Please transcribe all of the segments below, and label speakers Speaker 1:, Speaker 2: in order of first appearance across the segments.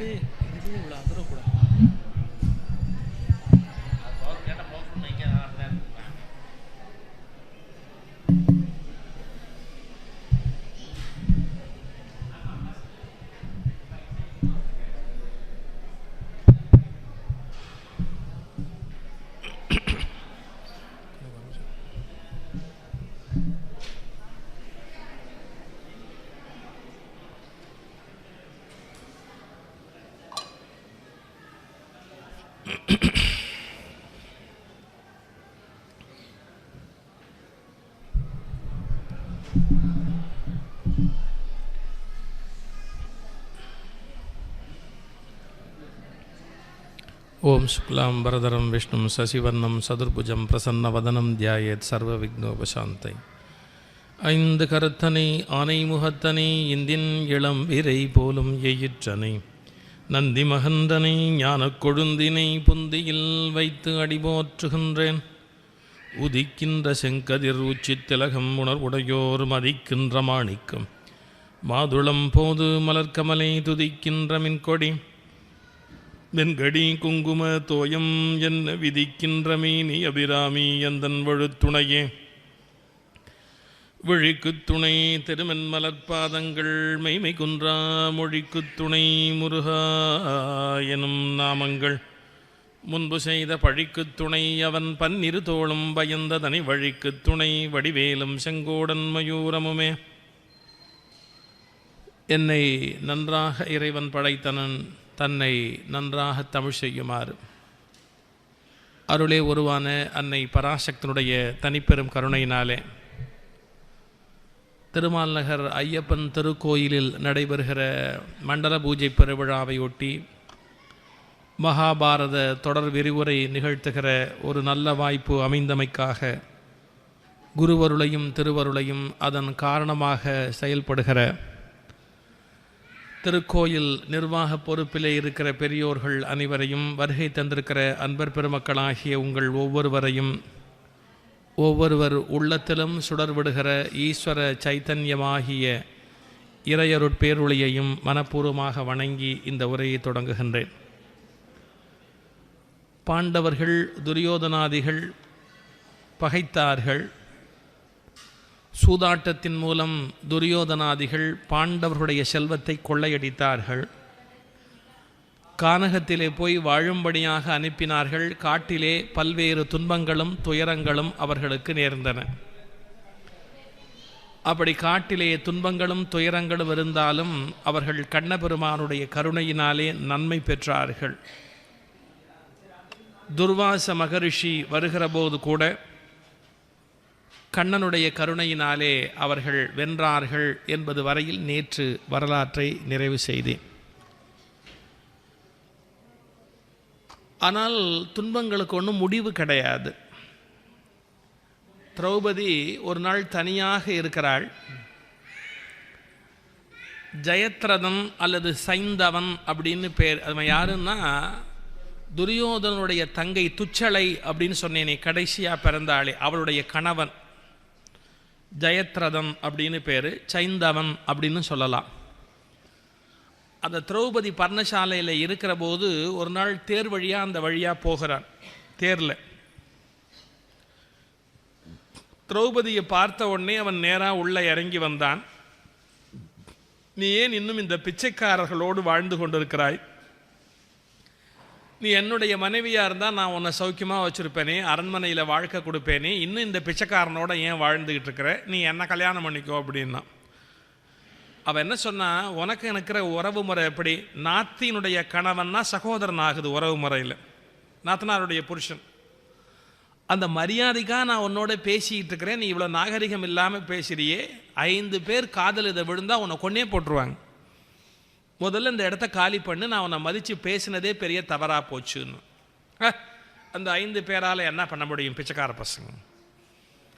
Speaker 1: இதுலேயே இவ்வளோ அதிரக்கூடாது. ஓம் சுக்லாம் பரதரம் விஷ்ணும் சசிவர்ணம் சதுர்புஜம் பிரசன்னவதனம் தியாயேத் சர்வ விக்னோபசாந்தை. ஐந்து கருத்தனை ஆனை முகத்தனை இந்தின் இளம் விரை போலும் எயிற்றனை நந்தி மகந்தனை ஞானக் கொழுந்தினை புந்தியில் வைத்து அடிபோற்றுகின்றேன். உதிக்கின்ற செங்கதிர் உச்சித்திலகம் உணர்வுடையோர் மதிக்கின்ற மாணிக்கம் மாதுளம் போது மலர்கமலை துதிக்கின்ற மின்கொடி வெண்கடி குங்கும தோயம் என்ன விதிக்கின்ற மீனி அபிராமி எந்தன் வழுத்துணையே. விழிக்குத் துணை திருமென் மலர்பாதங்கள் மெய்மை குன்றா மொழிக்குத் துணை முருகா எனும் நாமங்கள் முன்பு செய்த பழிக்குத் துணை அவன் பன்னிரு தோளும் பயந்ததனை வழிக்குத் துணை வடிவேலும் செங்கோடன் மயூரமுமே. என்னை நன்றாக இறைவன் படைத்தனன் தன்னை நன்றாக தமிழ் செய்யுமாறு அருளே உருவான அன்னை பராசக்தனுடைய தனிப்பெரும் கருணையினாலே திருமால் நகர் ஐயப்பன் திருக்கோயிலில் நடைபெறுகிற மண்டல பூஜை பெருவிழாவை ஒட்டி மகாபாரத தொடர் விரிவுரை நிகழ்த்துகிற ஒரு நல்ல வாய்ப்பு அமைந்தமைக்காக குருவருளையும் திருவருளையும் அதன் காரணமாக செயல்படுகிற திருக்கோயில் நிர்வாக பொறுப்பிலே இருக்கிற பெரியோர்கள் அனைவரையும் வருகை தந்திருக்கிற அன்பர் பெருமக்களாகிய உங்கள் ஒவ்வொருவரையும் ஒவ்வொருவர் உள்ளத்திலும் சுடர்விடுகிற ஈஸ்வர சைத்தன்யமாகிய இறையருட்பேருளையையும் மனப்பூர்வமாக வணங்கி இந்த உரையை தொடங்குகின்றேன். பாண்டவர்கள் துரியோதனாதிகள் பகைத்தார்கள். சூதாட்டத்தின் மூலம் துரியோதனாதிகள் பாண்டவர்களுடைய செல்வத்தை கொள்ளையடித்தார்கள். கானகத்திலே போய் வாழும்படியாக அனுப்பினார்கள். காட்டிலே பல்வேறு துன்பங்களும் துயரங்களும் அவர்களுக்கு நேர்ந்தன. அப்படி காட்டிலே துன்பங்களும் துயரங்களும் இருந்தாலும் அவர்கள் கண்ணபெருமானுடைய கருணையினாலே நன்மை பெற்றார்கள். துர்வாச மகரிஷி வருகிற போது கூட கண்ணனுடைய கருணையினாலே அவர்கள் வென்றார்கள் என்பது வரையில் நேற்று வரலாற்றை நிறைவு செய்தேன். ஆனால் துன்பங்களுக்கு ஒன்றும் முடிவு கிடையாது. திரௌபதி ஒரு நாள் தனியாக இருக்கிறாள். ஜெயத்ரதன் அல்லது சைந்தவன் அப்படின்னு பேர். அது யாருன்னா துரியோதனுடைய தங்கை துச்சளை அப்படின்னு சொன்னேனே, கடைசியாக பிறந்தாளே, அவளுடைய கணவன். ஜெயத்ரதன் அப்படின்னு பேர், சைந்தவன் அப்படின்னு சொல்லலாம். அந்த திரௌபதி பர்ணசாலையில் இருக்கிற போது ஒரு நாள் தேர் வழியாக அந்த வழியாக போகிறான். தேரில் திரௌபதியை பார்த்த உடனே அவன் நேராக உள்ளே இறங்கி வந்தான். நீ ஏன் இன்னும் இந்த பிச்சைக்காரர்களோடு வாழ்ந்து கொண்டிருக்கிறாய்? நீ என்னுடைய மனைவியாக இருந்தால் நான் உன்னை சௌக்கியமாக வச்சுருப்பேனே, அரண்மனையில் வாழ்க்கை கொடுப்பேனே, இன்னும் இந்த பிச்சைக்காரனோட ஏன் வாழ்ந்துக்கிட்டு இருக்கிற? நீ என்ன கல்யாணம் பண்ணிக்கோ அப்படின்னா. அவன் என்ன சொன்னான், உனக்கு இருக்கிற உறவு முறை எப்படி? நாத்தினுடைய கணவன்னா சகோதரன் ஆகுது உறவு முறையில், நாத்தனாருடைய புருஷன். அந்த மரியாதைக்காக நான் உன்னோட பேசிக்கிட்டு இருக்கிறேன். நீ இவ்வளோ நாகரிகம் இல்லாமல் பேசுகிறியே, 5 பேர் காதல் இதை விழுந்தால் உன்னை கொன்னே போட்டுருவாங்க. முதல்ல இந்த இடத்த காலி பண்ணு, நான் உன்னை மதித்து பேசினதே பெரிய தவறாக போச்சுன்னு. அந்த 5 பேரால் என்ன பண்ண முடியும்? பிச்சைக்கார பசங்க.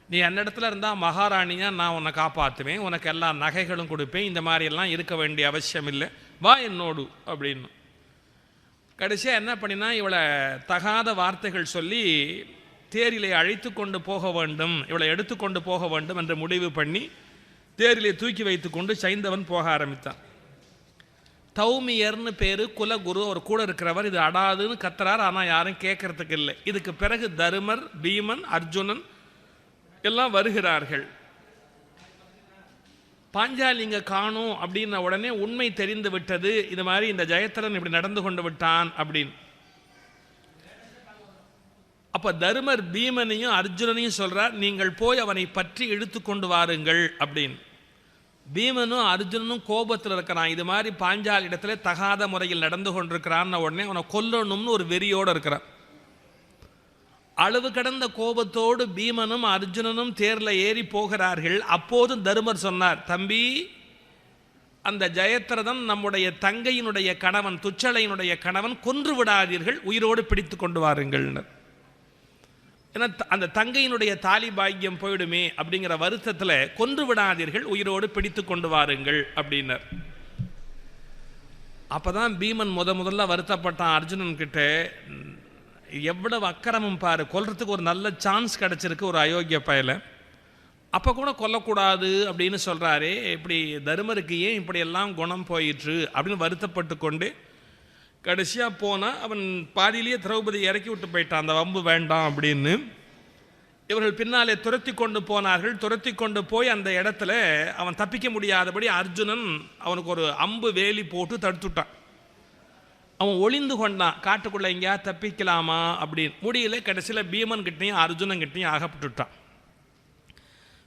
Speaker 1: நீ அந்த இடத்துல இருந்தால் மகாராணியாக நான் உன்னை காப்பாற்றுவேன், உனக்கு எல்லா நகைகளும் கொடுப்பேன், இந்த மாதிரியெல்லாம் இருக்க வேண்டிய அவசியம் இல்லை, வா என்னோடு அப்படின்னு. கடைசியாக என்ன பண்ணினா, இவளை தகாத வார்த்தைகள் சொல்லி தேரிலே அழைத்து கொண்டு போக வேண்டும், இவளை எடுத்துக்கொண்டு போக வேண்டும் என்று முடிவு பண்ணி தேரிலே தூக்கி வைத்து கொண்டு சைந்தவன் போக ஆரம்பித்தான். தௌமியர்னு பேர், குலகுரு, அவர் கூட இருக்கிறவர். இது அடாதுன்னு கத்துறார், ஆனால் யாரும் கேட்கறதுக்கு இல்லை. இதுக்கு பிறகு தருமர், பீமன், அர்ஜுனன் எல்லாம் வருகிறார்கள். பாஞ்சாலிங்க காணும் அப்படின்ன உடனே உண்மை தெரிந்து விட்டது. இது மாதிரி இந்த ஜெயத்ரதன் இப்படி நடந்து கொண்டு விட்டான் அப்படின்னு. அப்ப தருமர் பீமனையும் அர்ஜுனனையும் சொல்றார், நீங்கள் போய் அவனை பற்றி இழுத்து கொண்டு வாருங்கள் அப்படின்னு. பீமனும் அர்ஜுனனும் கோபத்தில் இருக்கிறான். இது மாதிரி பாஞ்சாலி இடத்துல தகாத முறையில் நடந்து கொண்டிருக்கிறான். உடனே அவனை கொல்லணும்னு ஒரு வெறியோடு இருக்கிறான். அளவு கடந்த கோபத்தோடு பீமனும் அர்ஜுனனும் தேர்ல ஏறி போகிறார்கள். அப்போதும் தருமர் சொன்னார், தம்பி, அந்த ஜெயத்ரதன் நம்முடைய தங்கையினுடைய கணவன், துச்சலையினுடைய கணவன், கொன்று விடாதீர்கள், உயிரோடு பிடித்து கொண்டு வாருங்கள். ஏன்னா அந்த தங்கையினுடைய தாலி பாக்கியம் போயிடுமே அப்படிங்கிற வருத்தத்தில் கொன்று விடாதீர்கள், உயிரோடு பிடித்து கொண்டு வாருங்கள் அப்படின்னார். அப்பதான் பீமன் முதல்ல வருத்தப்பட்டான் அர்ஜுனன் கிட்ட. எவ்வளவு அக்கிரமம் பாரு, கொல்றதுக்கு ஒரு நல்ல சான்ஸ் கிடைச்சிருக்கு ஒரு அயோக்கிய பயல, அப்போ கூட கொல்லக்கூடாது அப்படின்னு சொல்கிறாரே, இப்படி தருமருக்கு ஏன் இப்படியெல்லாம் குணம் போயிற்று அப்படின்னு வருத்தப்பட்டு கொண்டு கடைசியாக போனால் அவன் பாதியிலேயே திரௌபதி இறக்கி விட்டு போயிட்டான், அந்த வம்பு வேண்டாம் அப்படின்னு. இவர்கள் பின்னாலே துரத்தி கொண்டு போனார்கள். துரத்தி கொண்டு போய் அந்த இடத்துல அவன் தப்பிக்க முடியாதபடி அர்ஜுனன் அவனுக்கு ஒரு அம்பு வேலி போட்டு தடுத்துட்டான். அவன் ஒளிந்து கொண்டான், காட்டுக்குள்ளே எங்கேயா தப்பிக்கலாமா அப்படின்னு. முடியல. கடைசியில் பீமன் கிட்டையும் அர்ஜுனன் கிட்டையும் அகப்பட்டுட்டான்.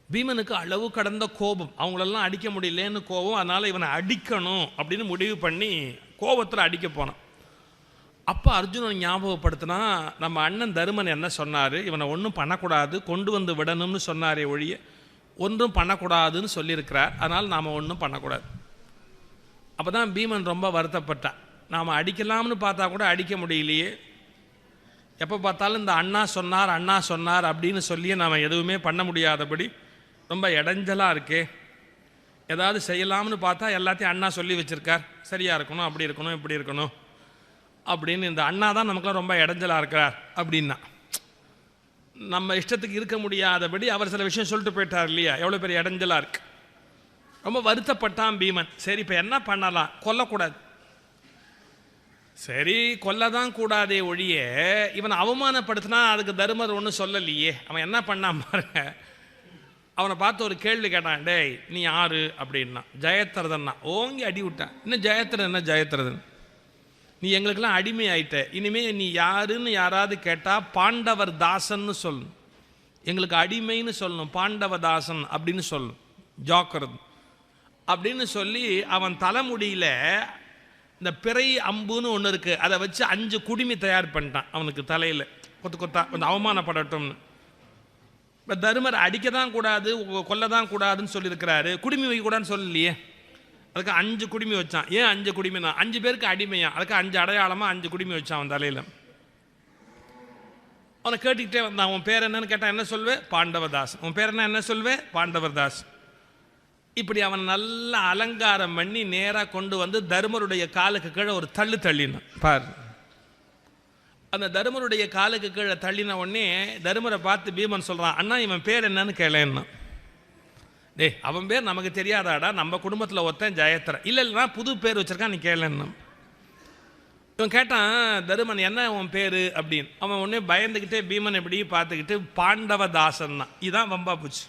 Speaker 1: பீமனுக்கு அளவு கடந்த கோபம், அவங்களெல்லாம் அடிக்க முடியலன்னு கோபம். அதனால் இவனை அடிக்கணும் அப்படின்னு முடிவு பண்ணி கோபத்தில் அடிக்க போனான். அப்போ அர்ஜுனன் ஞாபகப்படுத்தினா, நம்ம அண்ணன் தருமன் என்ன சொன்னார், இவனை ஒன்றும் பண்ணக்கூடாது, கொண்டு வந்து விடணும்னு சொன்னாரே ஒழிய ஒன்றும் பண்ணக்கூடாதுன்னு சொல்லியிருக்கிறார், அதனால் நாம் ஒன்றும் பண்ணக்கூடாது. அப்போ தான் பீமன் ரொம்ப வருத்தப்பட்டான். நாம் அடிக்கலாம்னு பார்த்தா கூட அடிக்க முடியலையே, எப்போ பார்த்தாலும் இந்த அண்ணா சொன்னார் அண்ணா சொன்னார் அப்படின்னு சொல்லியே நாம் எதுவுமே பண்ண முடியாதபடி ரொம்ப இடைஞ்சலாக இருக்கே. ஏதாவது செய்யலாம்னு பார்த்தா எல்லாத்தையும் அண்ணா சொல்லி வச்சுருக்கார், சரியாக இருக்கணும், அப்படி இருக்கணும், இப்படி இருக்கணும் அப்படின்னு. இந்த அண்ணா தான் நமக்குலாம் ரொம்ப இடைஞ்சலாக இருக்கிறார் அப்படின்னா, நம்ம இஷ்டத்துக்கு இருக்க முடியாதபடி அவர் சில விஷயம் சொல்லிட்டு போயிட்டார் இல்லையா, எவ்வளோ பெரிய இடைஞ்சலாக இருக்கு. ரொம்ப வருத்தப்பட்டான் பீமன். சரி, இப்போ என்ன பண்ணலாம், கொல்லக்கூடாது. சரி, கொல்லதான் கூடாதே ஒழிய இவனை அவமானப்படுத்தினா அதுக்கு தருமர் ஒன்றும் சொல்லலையே. அவன் என்ன பண்ணான் பாருங்க, அவனை பார்த்து ஒரு கேள்வி கேட்டான், டேய் நீ யாரு அப்படின்னா. ஜெயத்ரதன்னா. ஓங்கி அடி விட்டான். இன்னும் ஜெயத்ரதன் என்ன ஜெயத்ரதன், நீ எங்களுக்கெல்லாம் அடிமை ஆயிட்ட, இனிமேல் நீ யாருன்னு யாராவது கேட்டால் பாண்டவர் தாசன்னு சொல்லணும், எங்களுக்கு அடிமைன்னு சொல்லணும், பாண்டவதாசன் அப்படின்னு சொல்லணும், ஜாக்கிரதை அப்படின்னு சொல்லி அவன் தலைமுடியில் இந்த பிறை அம்புன்னு ஒன்று இருக்குது, அதை வச்சு 5 குடுமி தயார் பண்ணிட்டான் அவனுக்கு தலையில், கொத்து கொத்தா கொஞ்சம் அவமானப்படட்டும்னு. இப்போ தருமர் அடிக்க தான் கூடாது, கொல்ல தான் கூடாதுன்னு சொல்லியிருக்கிறாரு, குடுமி வைக்கக்கூடாதுன்னு சொல்லலையே. அதுக்கு 5 குடுமி வச்சான். ஏன் 5 குடுமினா, 5 பேருக்கு அடிமையா, அதுக்கு 5 அடையாளமாக 5 குடுமி வச்சான் அவன் தலையில். அவனை கேட்டுக்கிட்டே வந்தான், உன் பேர் என்னன்னு கேட்டான், என்ன சொல்வேன், பாண்டவதாஸ். உன் பேர் என்ன சொல்வேன், பாண்டவதாஸ். இப்படி அவன் நல்லா அலங்காரம் பண்ணி நேராக கொண்டு வந்து தருமருடைய காலுக்கு கீழே ஒரு தள்ளினான் பார். அந்த தருமருடைய காலுக்கு கீழே தள்ளின உடனே தருமரை பார்த்து பீமன் சொல்கிறான், அண்ணா இவன் பேர் என்னன்னு கேளேன்னா. டே, அவன் பேர் நமக்கு தெரியாதாடா, நம்ம குடும்பத்தில் ஒருத்தன் ஜெயத்ரன். இல்லைன்னா புது பேர் வச்சிருக்கான், நீ கேளேன்னா. இவன் கேட்டான், தருமன் என்ன உன் பேர் அப்படின்னு. அவன் உடனே பயந்துக்கிட்டே பீமன் எப்படி பார்த்துக்கிட்டு பாண்டவதாசன்னா. இதுதான் வம்பா போச்சு.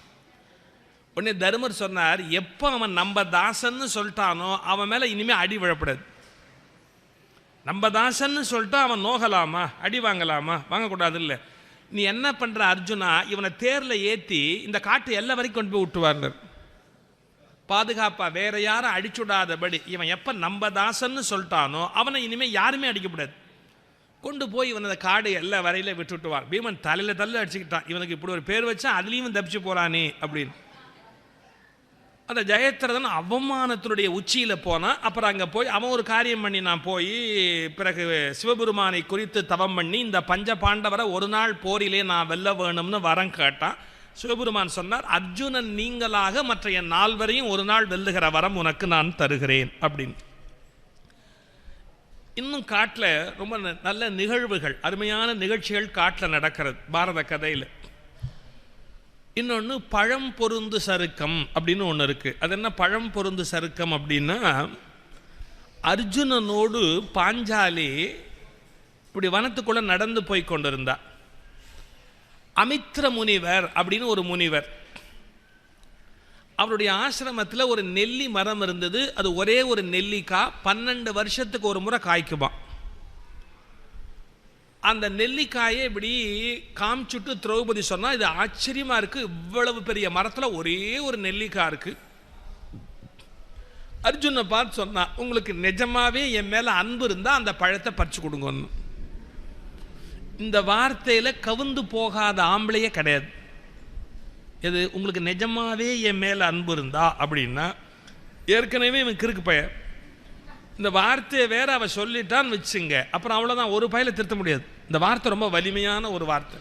Speaker 1: உடனே தருமர் சொன்னார், எப்போ அவன் நம்ம தாசன்னு சொல்லிட்டானோ அவன் மேலே இனிமேல் அடி விழப்படாது. நம்ம தாசன்னு சொல்லிட்டா அவன் நோகலாமா, அடி வாங்கலாமா, வாங்கக்கூடாது. இல்லை, நீ என்ன பண்ணுற அர்ஜுனா, இவனை தேரில் ஏற்றி இந்த காட்டு எல்லை வரைக்கும் கொண்டு போய் விட்டுவார் பாதுகாப்பா, வேற யாரும் அடிச்சுடாதபடி. இவன் எப்போ நம்ம தாசன்னு சொல்லிட்டானோ அவனை இனிமேல் யாருமே அடிக்கப்படாது. கொண்டு போய் இவன் அந்த காடு எல்லா வரையில விட்டுவிட்டுவார். பீமன் தலையில் தள்ள அடிச்சுக்கிட்டான், இவனுக்கு இப்படி ஒரு பேர் வச்சா அதுலேயும் தப்பிச்சு போகிறானே அப்படின்னு. அந்த ஜெயத்ரதன் அவமானத்தினுடைய உச்சியில் போனான். அப்புறம் அங்கே போய் அவன் ஒரு காரியம் பண்ணி, நான் போய் பிறகு சிவபெருமானை குறித்து தவம் பண்ணி இந்த பஞ்ச பாண்டவரை ஒரு நாள் போரிலே நான் வெல்ல வேணும்னு வரம் கேட்டான். சிவபெருமான் சொன்னார், அர்ஜுனன் நீங்களாக மற்ற என் 4 ஒரு நாள் வெல்லுகிற வரம் உனக்கு நான் தருகிறேன் அப்படின்னு. இன்னும் காட்டில் ரொம்ப நல்ல நிகழ்வுகள், அருமையான நிகழ்ச்சிகள் காட்டில் நடக்கிறது பாரத கதையில். இன்னொன்று பழம் பொருந்து சருக்கம் அப்படின்னு ஒன்று இருக்குது. அது என்ன பழம் பொருந்து சருக்கம் அப்படின்னா, அர்ஜுனனோடு பாஞ்சாலி இப்படி வனத்துக்குள்ள நடந்து போய் கொண்டிருந்தா. அமித்ர முனிவர் அப்படின்னு ஒரு முனிவர், அவருடைய ஆசிரமத்தில் ஒரு நெல்லி மரம் இருந்தது. அது ஒரே ஒரு நெல்லிக்காய் 12 வருஷத்துக்கு ஒரு முறை காய்க்குமா. அந்த நெல்லிக்காயை இப்படி காமிச்சுட்டு திரௌபதி சொன்னா, இது ஆச்சரியமா இருக்கு, இவ்வளவு பெரிய மரத்தில் ஒரே ஒரு நெல்லிக்காய் இருக்கு. அர்ஜுனை பார்த்து சொன்னா, உங்களுக்கு நிஜமாவே என் மேல அன்பு இருந்தா அந்த பழத்தை பறிச்சு கொடுங்கன்னு. இந்த வார்த்தையில கவுந்து போகாத ஆம்பளையே கிடையாது. எது, உங்களுக்கு நிஜமாவே என் மேல அன்பு இருந்தா அப்படின்னா, ஏற்கனவே இவன் கிறுக்கு பையன், இந்த வார்த்தையை வேற அவ சொல்லிட்டான்னு வச்சுங்க, அப்புறம் அவ்வளோதான், ஒரு பையில திருத்த முடியாது. இந்த வார்த்தை ரொம்ப வலிமையான ஒரு வார்த்தை.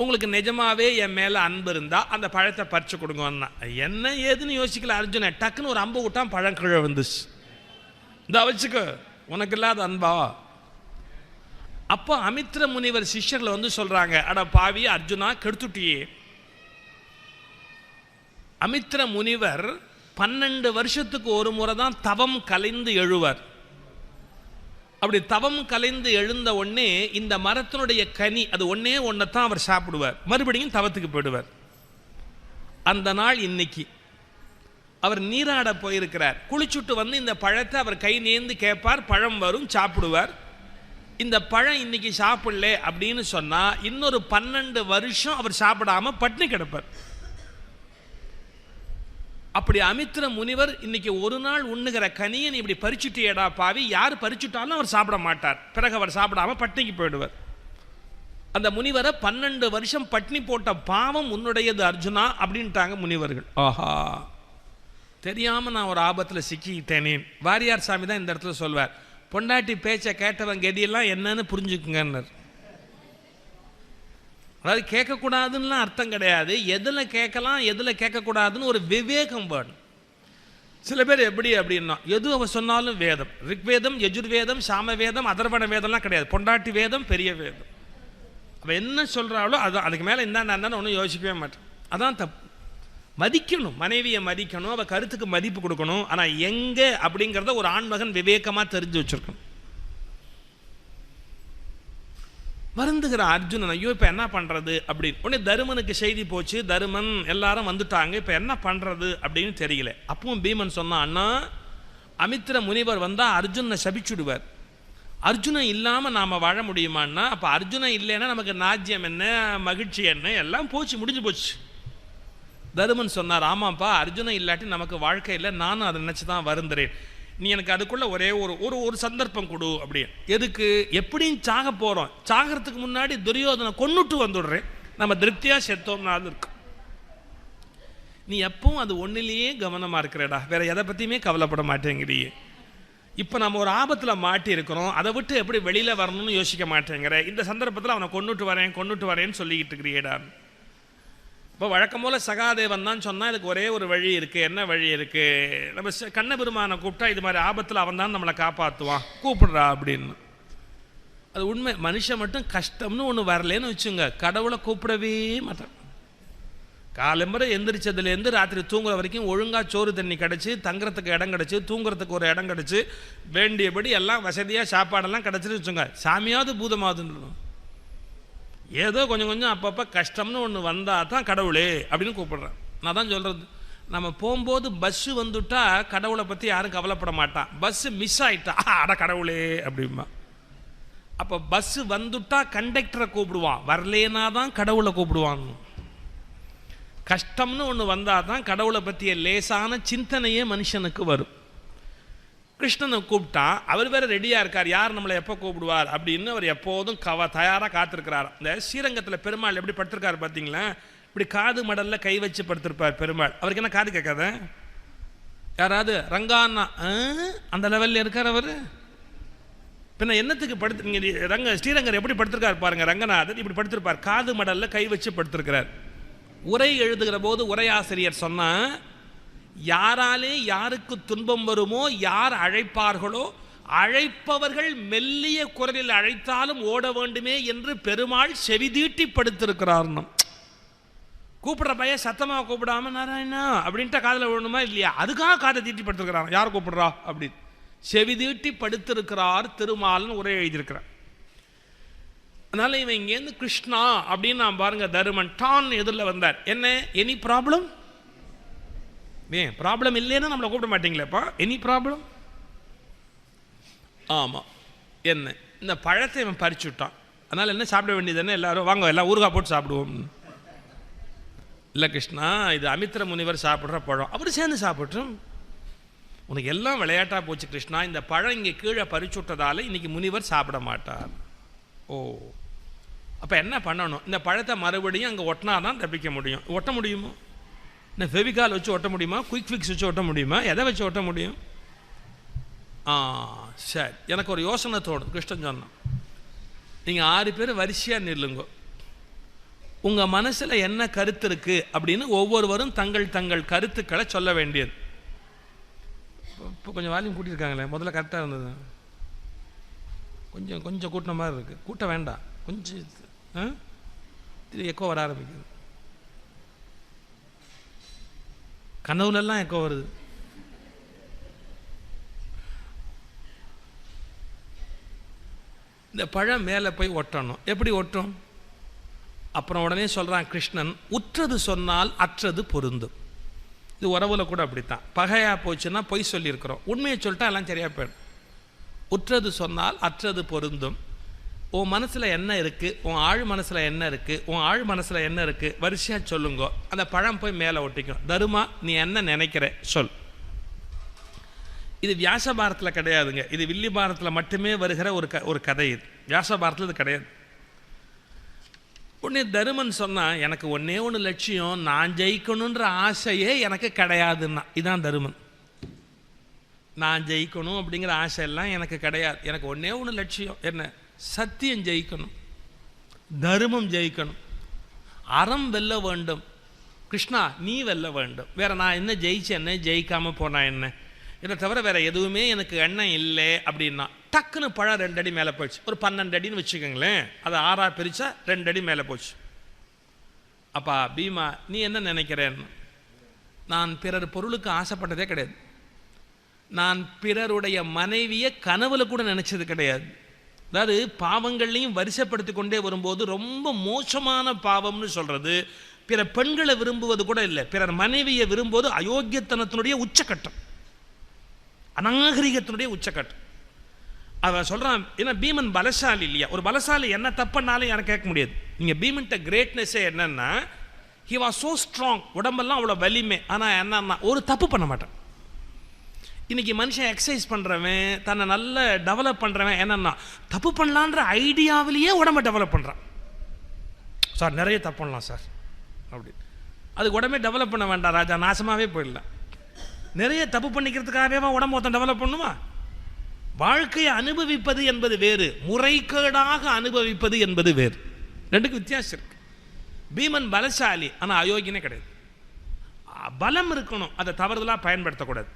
Speaker 1: உங்களுக்கு நிஜமாவே என் மேல அன்பு இருந்தா அந்த பழத்தை பறிச்சு கொடுங்கன்னா, என்ன ஏதுன்னு யோசிக்கல அர்ஜுன, டக்குன்னு ஒரு அம்பு விட்டான், பழம் கீழே வந்துச்சு. இந்த வச்சுக்க, உனக்கு இல்லாத அன்பா. அப்போ அமித்ர முனிவர் சிஷ்யர்களை வந்து சொல்றாங்க, அட பாவி அர்ஜுனா, கெடுத்துட்டியே. அமித்ர முனிவர் 12 வருஷத்துக்கு ஒரு முறை தான் தவம் கலைந்து எழுவார். அப்படி தவம் கலைந்து எழுந்த உடனே இந்த மரத்தினுடைய கனி, அது ஒன்னே ஒன்றைத்தான் அவர் சாப்பிடுவார், மறுபடியும் தவத்துக்கு போயிடுவார். அந்த நாள் இன்னைக்கு. அவர் நீராட போயிருக்கிறார், குளிச்சுட்டு வந்து இந்த பழத்தை அவர் கை நேர்ந்து கேட்பார், பழம் வரும், சாப்பிடுவார். இந்த பழம் இன்னைக்கு சாப்பிடல அப்படின்னு சொன்னா இன்னொரு 12 வருஷம் அவர் சாப்பிடாம பட்டினி கிடப்பார். அப்படி அமித்ர முனிவர் இன்னைக்கு ஒரு நாள் உண்ணுகிற கனியை நீ இப்படி பறிச்சுட்டியடா பாவி, யார் பறிச்சுட்டாலும் அவர் சாப்பிட மாட்டார், பிறகு அவர் சாப்பிடாம பட்டினிக்கு போயிடுவார். அந்த முனிவரை 12 வருஷம் பட்டினி போட்ட பாவம் உன்னுடையது அர்ஜுனா அப்படின்ட்டாங்க முனிவர்கள். ஆஹா, தெரியாம நான் ஒரு ஆபத்தில் சிக்கிட்டேனே. வாரியார் சாமி தான் இந்த இடத்துல சொல்வார், பொண்டாட்டி பேச்சை கேட்டவன் கெதியெல்லாம் என்னன்னு புரிஞ்சுக்குங்கன்னார். அதாவது கேட்கக்கூடாதுன்னா அர்த்தம் கிடையாது, எதில் கேட்கலாம் எதில் கேட்கக்கூடாதுன்னு ஒரு விவேகம் வேணும். சில பேர் எப்படி அப்படின்னா, எது அவ சொன்னாலும் வேதம், ரிக்வேதம், யஜுர்வேதம், சாமவேதம், அதர்வண வேதம்லாம் கிடையாது, பொண்டாட்டி வேதம், பெரிய வேதம். அவள் என்ன சொல்கிறாளோ அது, அதுக்கு மேலே என்னன்னு ஒன்றும் யோசிக்கவே மாட்டேன். அதான் தப்பு. மதிக்கணும், மனைவியை மதிக்கணும், அவள் கருத்துக்கு மதிப்பு கொடுக்கணும். ஆனால் எங்கே அப்படிங்கிறத ஒரு ஆண்மகன் விவேகமாக தெரிஞ்சு வச்சிருக்கணும். வருந்துகிற அர்ஜுனன், ஐயோ இப்போ என்ன பண்ணுறது அப்படின்னு. உடனே தருமனுக்கு செய்தி போச்சு, தருமன் எல்லாரும் வந்துட்டாங்க, இப்போ என்ன பண்ணுறது அப்படின்னு தெரியல. அப்பவும் பீமன் சொன்னான், அண்ணா அமித்ர முனிவர் வந்தால் அர்ஜுனை சபிச்சுடுவார், அர்ஜுனன் இல்லாமல் நாம் வாழ முடியுமான்னா, அப்போ அர்ஜுனன் இல்லைன்னா நமக்கு நாஜ்யம் என்ன, மகிழ்ச்சி என்ன, எல்லாம் போச்சு, முடிஞ்சு போச்சு. தருமன் சொன்னார், ஆமாப்பா அர்ஜுனன் இல்லாட்டி நமக்கு வாழ்க்கை இல்லை, நானும் அதை நினச்சி தான் வருந்துறேன், நீ எனக்கு அதுக்குள்ள ஒரே ஒரு சந்தர்ப்பம் கொடு அப்படின்னு. எதுக்கு, எப்படியும் சாக போகிறோம், சாகிறதுக்கு முன்னாடி துரியோதனை கொன்னுட்டு வந்துடுறேன், நம்ம திருப்தியாக செத்தோம்னாலும் இருக்கு. நீ எப்பவும் அது ஒன்றிலேயே கவனமாக இருக்கிறடா, வேற எதை பற்றியுமே கவலைப்பட மாட்டேங்கிறியே. இப்போ நம்ம ஒரு ஆபத்தில் மாட்டி இருக்கிறோம், அதை விட்டு எப்படி வெளியில் வரணும்னு யோசிக்க மாட்டேங்கிற, இந்த சந்தர்ப்பத்தில் அவனை கொன்னுட்டு வரேன்னு சொல்லிக்கிட்டு இருக்கிறியேடா. இப்போ வழக்கம் போல் சகாதேவன் தான் சொன்னால், இதுக்கு ஒரே ஒரு வழி இருக்குது. என்ன வழி இருக்குது, நம்ம கண்ணபெருமானை கூப்பிட்டா இது மாதிரி ஆபத்தில் அவன் தான் நம்மளை காப்பாற்றுவான், கூப்பிடுறா அப்படின்னு. அது உண்மை. மனுஷன் மட்டும் கஷ்டம்னு ஒன்று வரலேன்னு வச்சுங்க, கடவுளை கூப்பிடவே மாட்டான். காலம்பரை எந்திரிச்சதுலேருந்து ராத்திரி தூங்குற வரைக்கும் ஒழுங்காக சோறு தண்ணி கிடச்சி, தங்குறதுக்கு இடம் கிடச்சி, தூங்குறதுக்கு ஒரு இடம் கிடச்சி, வேண்டியபடி எல்லாம் வசதியாக சாப்பாடெல்லாம் கிடச்சிட்டு வச்சுங்க, சாமியாவது பூதமாவதுன்னு. ஏதோ கொஞ்சம் கொஞ்சம் அப்பப்போ கஷ்டம்னு ஒன்று வந்தால் தான் கடவுளே அப்படின்னு கூப்பிடுறேன். நான் தான் சொல்கிறது, நம்ம போகும்போது பஸ்ஸு வந்துட்டா கடவுளை பற்றி யாரும் கவலைப்பட மாட்டான், பஸ்ஸு மிஸ் ஆகிட்டா அட கடவுளே அப்படிம்பா. அப்போ பஸ்ஸு வந்துட்டா கண்டக்டரை கூப்பிடுவான், வரலேனா தான் கடவுளை கூப்பிடுவான். கஷ்டம்னு ஒன்று வந்தால் தான் கடவுளை பற்றிய லேசான சிந்தனையே மனுஷனுக்கு வரும். கிருஷ்ணனை கூப்பிட்டா அவர் வேற ரெடியாக இருக்கார், யார் நம்மளை எப்போ கூப்பிடுவார் அப்படின்னு அவர் எப்போதும் தயாராக காத்திருக்கிறார். இந்த ஸ்ரீரங்கத்தில் பெருமாள் எப்படி படுத்திருக்காரு பார்த்தீங்களா, இப்படி காது மடலில் கை வச்சு படுத்திருப்பார் பெருமாள். அவருக்கு என்ன காது கேட்காத, யாராவது ரங்கான்னா அந்த லெவலில் இருக்கார் அவர். பின்ன என்னத்துக்கு படுத்து ஸ்ரீரங்கர் எப்படி படுத்திருக்கார் பாருங்க, ரங்கநாதன் இப்படி படுத்திருப்பார், காது மடலில் கை வச்சு படுத்திருக்கிறார். உரை எழுதுகிற போது உரையாசிரியர் சொன்னா, யாராலே யாருக்கு துன்பம் வருமோ, யார் அழைப்பார்களோ அழைப்பவர்கள் மெல்லிய குரலில் அழைத்தாலும் ஓட வேண்டுமே என்று பெருமாள் செவிதீட்டி படுத்திருக்கிறார். கூப்பிடுற பையன் சத்தமாக கூப்பிடாம நாராயணா அப்படின்ட்டு காதில் விடணுமா இல்லையா, அதுக்காக காதை தீட்டி படுத்திருக்கிறான். யார் கூப்பிடுறா அப்படின்னு செவிதீட்டி படுத்திருக்கிறார் திருமால்னு உரை எழுதியிருக்கிறார். அதனால இவன் இங்கேருந்து கிருஷ்ணா அப்படின்னு நான் பாருங்க, தருமன் டான் எதிரில் வந்தார். என்ன எனி ப்ராப்ளம்? ப்ராப்ளம் இல்லைன்னு நம்மளை கூப்பிட மாட்டீங்களேப்பா, எனி ப்ராப்ளம்? ஆமாம். என்ன இந்த பழத்தை இவன் பறிச்சு விட்டான். அதனால் என்ன சாப்பிட வேண்டியது என்ன, எல்லாரும் வாங்க எல்லாம் ஊறுகாய் போட்டு சாப்பிடுவோம். இல்லை கிருஷ்ணா, இது அமித்ர முனிவர் சாப்பிட்ற பழம், அவர் சேர்ந்து சாப்பிட்றோம். உனக்கு எல்லாம் விளையாட்டாக போச்சு கிருஷ்ணா, இந்த பழம் இங்கே கீழே பறிச்சு விட்டதால இன்னைக்கு முனிவர் சாப்பிட மாட்டார். ஓ, அப்போ என்ன பண்ணணும்? இந்த பழத்தை மறுபடியும் அங்கே ஒட்டினா தான் தப்பிக்க முடியும். ஒட்ட முடியுமோ? இந்த ஃபெவிகால் வச்சு ஒட்ட முடியுமா? குயிக் ஃபிக்ஸ் வச்சு ஒட்ட முடியுமா? எதை வச்சு ஒட்ட முடியும்? சரி, எனக்கு ஒரு யோசனை தோணும். கிருஷ்ணன் சொன்னான், நீங்கள் 6 பேர் வரிசையாக நில்லுங்க. உங்கள் மனசில் என்ன கருத்து இருக்குது அப்படின்னு ஒவ்வொருவரும் தங்கள் தங்கள் கருத்துக்களை சொல்ல வேண்டியது. இப்போ கொஞ்சம் வால்யூம் கூட்டியிருக்காங்களே, முதல்ல கரெக்டாக இருந்தது. கொஞ்சம் கொஞ்சம் கூட்டின மாதிரி இருக்குது. கூட்ட வேண்டாம், கொஞ்சம் எக்கோ வர ஆரம்பிக்குது. கனவுலெல்லாம் எக்கோ வருது. இந்த பழம் மேலே போய் ஒட்டணும். எப்படி ஒட்டும்? அப்புறம் உடனே சொல்கிறான் கிருஷ்ணன், உற்றது சொன்னால் அற்றது பொருந்தும். இது உறவுல கூட அப்படித்தான். பகையாக போச்சுன்னா பொய் சொல்லியிருக்கிறோம், உண்மையை சொல்லிட்டா எல்லாம் சரியாக போயிடும். உற்றது சொன்னால் அற்றது பொருந்தும். உன் மனசில் என்ன இருக்குது, உன் ஆழ் மனசில் என்ன இருக்குது, உன் ஆழ் மனசில் என்ன இருக்குது, வரிசையாக சொல்லுங்க. அந்த பழம் போய் மேலே ஒட்டிக்கும். தருமா, நீ என்ன நினைக்கிற சொல். இது வியாச பாரத்தில் கிடையாதுங்க, இது வில்லி பாரத்தில் மட்டுமே வருகிற ஒரு கதை. இது வியாச பாரத்தில் இது கிடையாது. உடனே தருமன் சொன்னால், எனக்கு ஒன்றே ஒன்று லட்சியம், நான் ஜெயிக்கணுன்ற ஆசையே எனக்கு கிடையாதுன்னா. இதான் தருமன். நான் ஜெயிக்கணும் அப்படிங்கிற ஆசையெல்லாம் எனக்கு கிடையாது. எனக்கு ஒன்றே ஒன்று லட்சியம், என்ன? சத்தியம் ஜெயிக்கணும், தர்மம் ஜெயிக்கணும், அறம் வெல்ல வேண்டும். கிருஷ்ணா நீ வெல்ல வேண்டும். வேற நான் என்ன ஜெயிச்சு என்ன, ஜெயிக்காமல் போனா என்ன, இதை தவிர வேற எதுவுமே எனக்கு எண்ணம் இல்லை அப்படின்னா டக்குன்னு பழம் 2 அடி மேலே போச்சு. ஒரு 12 அடின்னு வச்சுக்கோங்களேன், அதை 6ஆக பிரித்தா 2 அடி மேலே போச்சு. அப்பா பீமா, நீ என்ன நினைக்கிறேன்னு? நான் பிறர் பொருளுக்கு ஆசைப்பட்டதே கிடையாது. நான் பிறருடைய மனைவியை கனவுல கூட நினைச்சது கிடையாது. அதாவது பாவங்கள்லையும் வரிசைப்படுத்தி கொண்டே வரும்போது ரொம்ப மோசமான பாவம்னு சொல்றது பிற பெண்களை விரும்புவது கூட இல்லை, பிறர் மனைவியை விரும்புவது அயோக்கியத்தனத்தினுடைய உச்சக்கட்டம், அநாகரிகத்தினுடைய உச்சக்கட்டம். அவன் சொல்றான், ஏன்னா பீமன் பலசாலி இல்லையா? ஒரு பலசாலி என்ன தப்புனாலும் யாரும் கேட்க முடியாது. நீங்க பீமன்ட்ட கிரேட்னஸே என்னன்னா, ஹி வாஸ் சோ ஸ்ட்ராங், உடம்பெல்லாம் அவ்வளோ வலிமை. ஆனால் என்னன்னா ஒரு தப்பு பண்ண மாட்டான். இன்னைக்கு மனுஷன் எக்ஸசைஸ் பண்ணுறவன், தன்னை நல்ல டெவலப் பண்ணுறவன் என்னன்னா தப்பு பண்ணலான்ற ஐடியாவிலேயே உடம்பை டெவலப் பண்ணுறான். சார் நிறைய தப்பு பண்ணலாம் சார் அப்படி, அதுக்கு உடம்பே டெவலப் பண்ண வேண்டாம் ராஜா, நாசமாகவே போயிடலாம். நிறைய தப்பு பண்ணிக்கிறதுக்காகவே உடம்பு ஒருத்தன் டெவலப் பண்ணுமா? வாழ்க்கையை அனுபவிப்பது என்பது வேறு, முறைகேடாக அனுபவிப்பது என்பது வேறு. ரெண்டுக்கு வித்தியாசம் இருக்கு. பீமன் பலசாலி, ஆனால் அயோக்கியனே கிடையாது. பலம் இருக்கணும், அதை தவறுதலாக பயன்படுத்தக்கூடாது.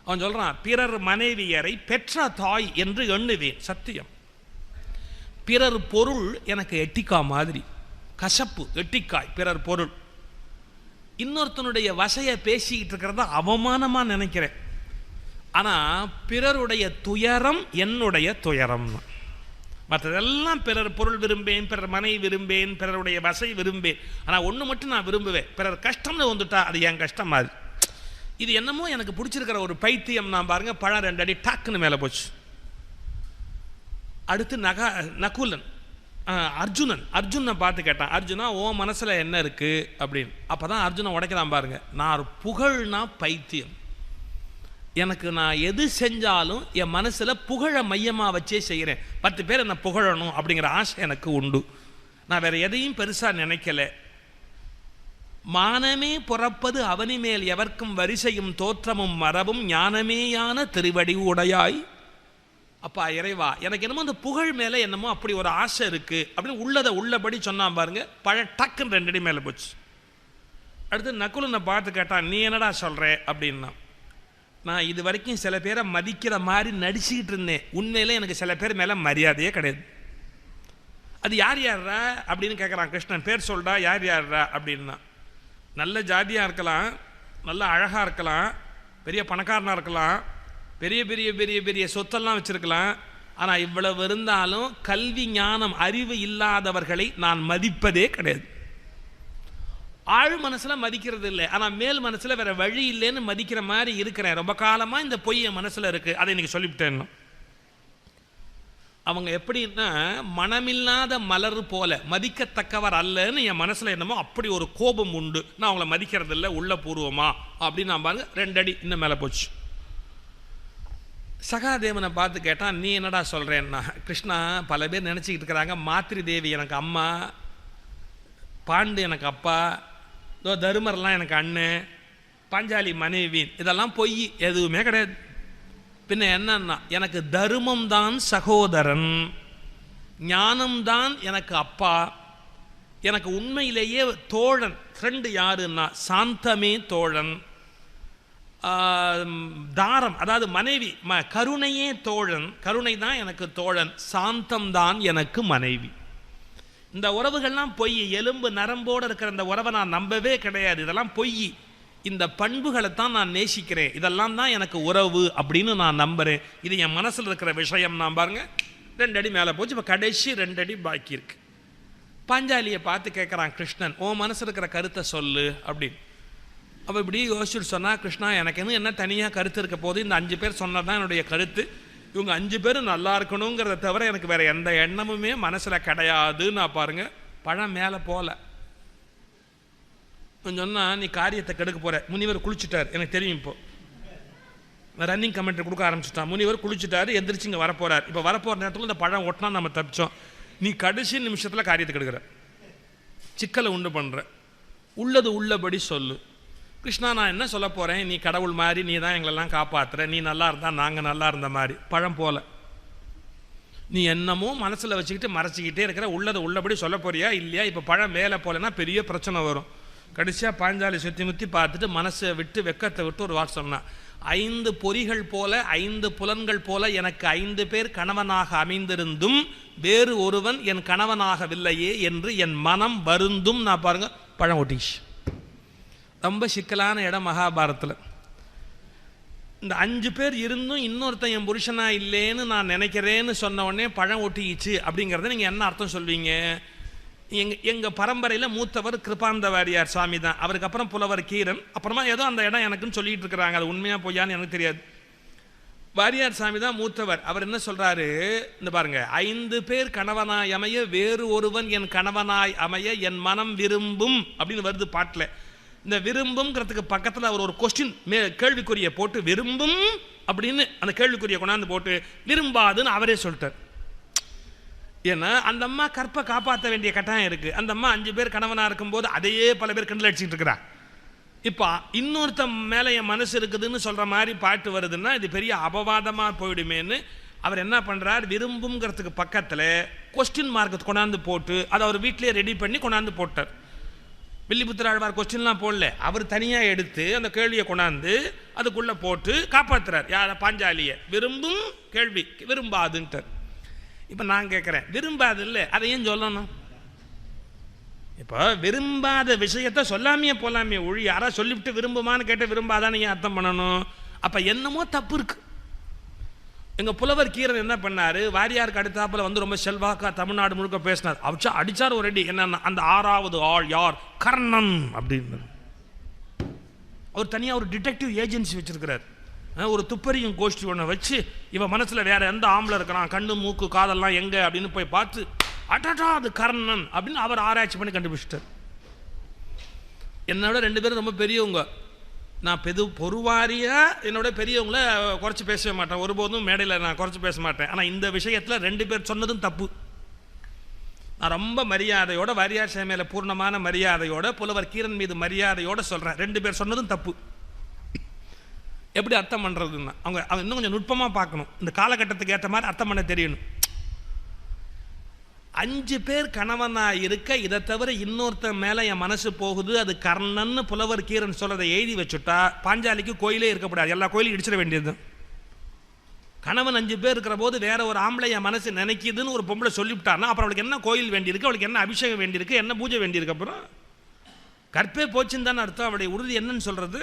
Speaker 1: அவன் சொல்றான், பிறர் மனைவியரை பெற்ற தாய் என்று எண்ணுவேன். சத்தியம். பிறர் பொருள் எனக்கு எட்டிக்கா மாதிரி, கசப்பு எட்டிக்காய் பிறர் பொருள். இன்னொருத்தனுடைய வசையை பேசிக்கிட்டு இருக்கிறத அவமானமா நினைக்கிறேன். ஆனா பிறருடைய துயரம் என்னுடைய துயரம். மற்றதெல்லாம் பிறர் பொருள் விரும்பேன், பிறர் மனை விரும்பேன், பிறருடைய வசை விரும்பேன். ஆனால் ஒன்று மட்டும் நான் விரும்புவேன், பிறர் கஷ்டம்னு வந்துட்டா அது என் கஷ்டம் மாதிரி. இது என்னமோ எனக்கு பிடிச்சிருக்கிற ஒரு பைத்தியம். நான் பாருங்க, பழம் 2 அடி டாக்குன்னு மேலே போச்சு. அடுத்து நகுலன் அர்ஜுனை பார்த்து கேட்டான், அர்ஜுனா ஓ மனசில் என்ன இருக்கு அப்படின்னு. அப்போ தான் அர்ஜுனை உடைக்கலாம் பாருங்க, நான் புகழ்னா பைத்தியம். எனக்கு நான் எது செஞ்சாலும் என் மனசில் புகழை மையமாக வச்சே செய்கிறேன். 10 பேர் என்னை புகழணும் அப்படிங்கிற ஆசை எனக்கு உண்டு. நான் வேற எதையும் பெருசாக நினைக்கல. மானமே புறப்பது அவனி மேல் எவர்க்கும் வரிசையும் தோற்றமும் மரபும் ஞானமேயான திருவடி உடையாய். அப்பா இறைவா, எனக்கு என்னமோ அந்த புகழ் மேலே என்னமோ அப்படி ஒரு ஆசை இருக்கு அப்படின்னு உள்ளதை உள்ளபடி சொன்னான் பாருங்க. பழம் டக்குன்னு 2 அடி மேலே போச்சு. அடுத்து நக்குலனை பார்த்து கேட்டான், நீ என்னடா சொல்ற அப்படின்னா, நான் இது வரைக்கும் சில பேரை மதிக்கிற மாதிரி நடிச்சுக்கிட்டு இருந்தேன், உண்மையிலே எனக்கு சில பேர் மேலே மரியாதையே கிடையாது. அது யார் யாரா அப்படின்னு கேட்குறான் கிருஷ்ணன். பேர் சொல்றா, யார் யாரா அப்படின்னா, நல்ல ஜாதியாக இருக்கலாம், நல்ல அழகாக இருக்கலாம், பெரிய பணக்காரனாக இருக்கலாம், பெரிய பெரிய பெரிய பெரிய சொத்தெல்லாம் வச்சிருக்கலாம். ஆனால் இவ்வளவு இருந்தாலும் கல்வி ஞானம் அறிவு இல்லாதவர்களை நான் மதிப்பதே கிடையாது. ஆழ் மனசில் மதிக்கிறது இல்லை, ஆனால் மேல் மனசில் வேற வழி இல்லைன்னு மதிக்கிற மாதிரி இருக்கிறேன். ரொம்ப காலமாக இந்த பொய் என் மனசில் இருக்குது. அதை இன்னைக்கு சொல்லிவிட்டேன். அவங்க எப்படின்னா மனமில்லாத மலர் போல மதிக்கத்தக்கவர் அல்லன்னு என் மனசில் என்னமோ அப்படி ஒரு கோபம் உண்டு. நான் அவங்கள மதிக்கிறது இல்லை உள்ள பூர்வமா அப்படின்னு நான் பாருங்க 2 அடி இன்னும் மேலே போச்சு. சகாதேவனை பார்த்து கேட்டான், நீ என்னடா சொல்கிறேன்னா, கிருஷ்ணா பல பேர் நினச்சிக்கிட்டு இருக்கிறாங்க மாத்ரி தேவி எனக்கு அம்மா, பாண்டு எனக்கு அப்பா, தருமர்லாம் எனக்கு அண்ணன், பாஞ்சாலி மனைவி, இதெல்லாம் பொய், எதுவுமே கிடையாது. பின்ன என்னன்னா எனக்கு தர்மம் தான் சகோதரன், ஞானம்தான் எனக்கு அப்பா, எனக்கு உண்மையிலேயே தோழன் ஃப்ரெண்டு யாருன்னா சாந்தமே தோழன், தாரம் அதாவது மனைவி கருணையே தோழன், கருணை தான் எனக்கு தோழன், சாந்தம் தான் எனக்கு மனைவி. இந்த உறவுகள்லாம் பொய். எலும்பு நரம்போடு இருக்கிற இந்த உறவை நான் நம்பவே கிடையாது. இதெல்லாம் பொய். இந்த பண்புகளைத்தான் நான் நேசிக்கிறேன், இதெல்லாம் தான் எனக்கு உறவு அப்படின்னு நான் நம்புகிறேன். இது என் மனசில் இருக்கிற விஷயம். நான் பாருங்க 2 அடி மேலே போச்சு. இப்போ கடைசி 2 அடி பாக்கி இருக்கு. பாஞ்சாலியை பார்த்து கேட்குறான் கிருஷ்ணன், உன் மனசில் இருக்கிற கருத்தை சொல்லு அப்படின்னு. அப்போ இப்படி யோசிச்சுட்டு சொன்னால், கிருஷ்ணா எனக்கு என்ன தனியாக கருத்து இருக்க போது, இந்த 5 பேர் சொன்னது தான் என்னுடைய கருத்து, இவங்க 5 பேரும் நல்லா இருக்கணுங்கிறத தவிர எனக்கு வேறு எந்த எண்ணமுமே மனசில் கிடையாதுன்னு. நான் பாருங்க பழம் மேலே போகல. சொன்னால் நீ காரியத்தை கெடுக்க போகிற. முனிவர் குளிச்சுட்டார், எனக்கு தெரியும். இப்போ ரன்னிங் கமெண்ட்ரி கொடுக்க ஆரம்பிச்சுட்டான். முனிவர் குளிச்சுட்டாரு, எந்திரிச்சு இங்கே வரப்போகிறார். இப்போ வரப்போகிற நேரத்தில் இந்த பழம் ஒட்டினா நம்ம தப்பிச்சோம். நீ கடைசி நிமிஷத்தில் காரியத்தை கெடுக்கிற, சிக்கலை உண்டு பண்ணுற, உள்ளது உள்ளபடி சொல்லு. கிருஷ்ணா நான் என்ன சொல்ல போகிறேன், நீ கடவுள் மாதிரி, நீ தான் எங்களெல்லாம் காப்பாற்றுற, நீ நல்லா இருந்தால் நாங்கள் நல்லா இருந்த மாதிரி. பழம் போல நீ என்னமோ மனசில் வச்சுக்கிட்டு மறைச்சிக்கிட்டே இருக்கிற, உள்ளதை உள்ளபடி சொல்ல போறியா இல்லையா? இப்போ பழம் மேலே போலன்னா பெரிய பிரச்சனை வரும். கடைசியாக பாஞ்சாலி சுற்றி முற்றி பார்த்துட்டு மனசை விட்டு வெக்கத்தை விட்டு ஒரு வார்த்தை சொன்னான், 5 பொறிகள் போல 5 புலன்கள் போல எனக்கு 5 பேர் கணவனாக அமைந்திருந்தும் வேறு ஒருவன் என் கணவனாகவில்லையே என்று என் மனம் வருந்தும். நான் பாருங்க பழம் ஒட்டிச்சு. ரொம்ப சிக்கலான இடம் மகாபாரத்தில். இந்த 5 பேர் இருந்தும் இன்னொருத்தன் என் புருஷனா இல்லைன்னு நான் நினைக்கிறேன்னு சொன்ன உடனே பழம் ஒட்டிச்சு அப்படிங்கிறத நீங்கள் என்ன அர்த்தம் சொல்வீங்க? எங்கள் பரம்பரையில் மூத்தவர் கிருபாந்த வாரியார் சுவாமி தான், அவருக்கு அப்புறம் புலவர் கீரன், அப்புறமா ஏதோ அந்த இடம் எனக்குன்னு சொல்லிட்டு இருக்கிறாங்க, அது உண்மையாக பொய்யான்னு எனக்கு தெரியாது. வாரியார் சாமி தான் மூத்தவர். அவர் என்ன சொல்கிறாரு, இந்த பாருங்க, 5 பேர் கணவனாய் அமைய வேறு ஒருவன் என் கணவனாய் அமைய என் மனம் விரும்பும் அப்படின்னு வருது பாட்டில். இந்த விரும்புங்கிறதுக்கு பக்கத்தில் அவர் ஒரு கொஸ்டின் கேள்விக்குறியை போட்டு விரும்பும் அப்படின்னு அந்த கேள்விக்குறியை கொண்டாந்து போட்டு விரும்பாதுன்னு அவரே சொல்லிட்டார். ஏன்னா அந்த அம்மா கற்பை காப்பாற்ற வேண்டிய கட்டாயம் இருக்குது. அந்த அம்மா 5 பேர் கணவனாக இருக்கும்போது அதையே பல பேர் கண்டில் அடிச்சுட்டு இருக்கிறா. இப்போ இன்னொருத்த மேலே என் மனசு இருக்குதுன்னு சொல்கிற மாதிரி பாட்டு வருதுன்னா இது பெரிய அபவாதமாக போயிடுமேன்னு அவர் என்ன பண்ணுறார், விரும்புங்கிறதுக்கு பக்கத்தில் கொஸ்டின் மார்க்கத்தை கொண்டாந்து போட்டு அதை அவர் வீட்டிலே ரெடி பண்ணி கொண்டாந்து போட்டார். வில்லிபுத்திர ஆழ்வார் கொஸ்டின்லாம் போடல, அவர் தனியாக எடுத்து அந்த கேள்வியை கொண்டாந்து அதுக்குள்ளே போட்டு காப்பாற்றுறார். யாரை? பாஞ்சாலியை. விரும்பும் கேள்வி விரும்பாதுன்ட்டார். இப்போ நான் கேட்குறேன், விரும்பாது இல்லை அதை ஏன் சொல்லணும்? இப்போ விரும்பாத விஷயத்த சொல்லாமையே போலாமே ஒழி, யாராவது சொல்லிவிட்டு விரும்புமான்னு கேட்டு விரும்பாதான்னு ஏன் அர்த்தம் பண்ணணும்? அப்போ என்னமோ தப்பு இருக்கு. எங்கள் புலவர் கீரன் என்ன பண்ணார், வாரியாருக்கு அடுத்தாப்பில் வந்து ரொம்ப செல்வாக்கா தமிழ்நாடு முழுக்க பேசினார். அவச்சா அடித்தார் ஒரு அடி. என்னன்னா அந்த 6வது ஆள் யார்? கர்ணன் அப்படின்னு. அவர் தனியாக ஒரு டிடெக்டிவ் ஏஜென்சி வச்சிருக்கிறார். ஒரு துப்பறியும் கோஷ்டி ஒன்று வச்சு இவன் மனசில் வேற எந்த ஆம்பளை இருக்கிறான், கண்ணு மூக்கு காதெல்லாம் எங்கே அப்படின்னு போய் பார்த்து அட்டாட்டா அது கர்ணன் அப்படின்னு அவர் ஆராய்ச்சி பண்ணி கண்டுபிடிச்சிட்டார். என்னோட 2 பேரும் ரொம்ப பெரியவங்க. நான் பொறுவாரியாக என்னோட பெரியவங்கள குறைச்சி பேசவே மாட்டேன், ஒருபோதும் மேடையில் நான் குறைச்சி பேச மாட்டேன். ஆனால் இந்த விஷயத்தில் 2 பேர் சொன்னதும் தப்பு. நான் ரொம்ப மரியாதையோட, வாரியார் சாமியில பூர்ணமான மரியாதையோட, புலவர் கீரன் மீது மரியாதையோட சொல்கிறேன், 2 பேர் சொன்னதும் தப்பு. எப்படி அர்த்தம் பண்ணுறதுன்னா அவங்க இன்னும் கொஞ்சம் நுட்பமாக பார்க்கணும். இந்த காலகட்டத்துக்கு ஏற்ற மாதிரி அர்த்தம் பண்ண தெரியணும். 5 பேர் கணவனாக இருக்க இதை தவிர இன்னொருத்தன் மேலே என் மனசு போகுது, அது கர்ணன்னு புலவர் கீரன் சொல்றதை எழுதி வச்சுட்டா பாஞ்சாலிக்கு கோயிலே இருக்கக்கூடாது, எல்லா கோயிலும் இடிச்சிட வேண்டியது. கணவன் 5 பேர் இருக்கிற போது வேற ஒரு ஆம்பளை என் மனசு நினைக்குதுன்னு ஒரு பொம்பளை சொல்லிவிட்டான்னா அப்புறம் அவளுக்கு என்ன கோயில் வேண்டியிருக்கு, அவளுக்கு என்ன அபிஷேகம் வேண்டியிருக்கு, என்ன பூஜை வேண்டியிருக்கு, அப்புறம் கற்பே போச்சுன்னு தானே அர்த்தம். அவளுடைய உறுதி என்னன்னு சொல்றது?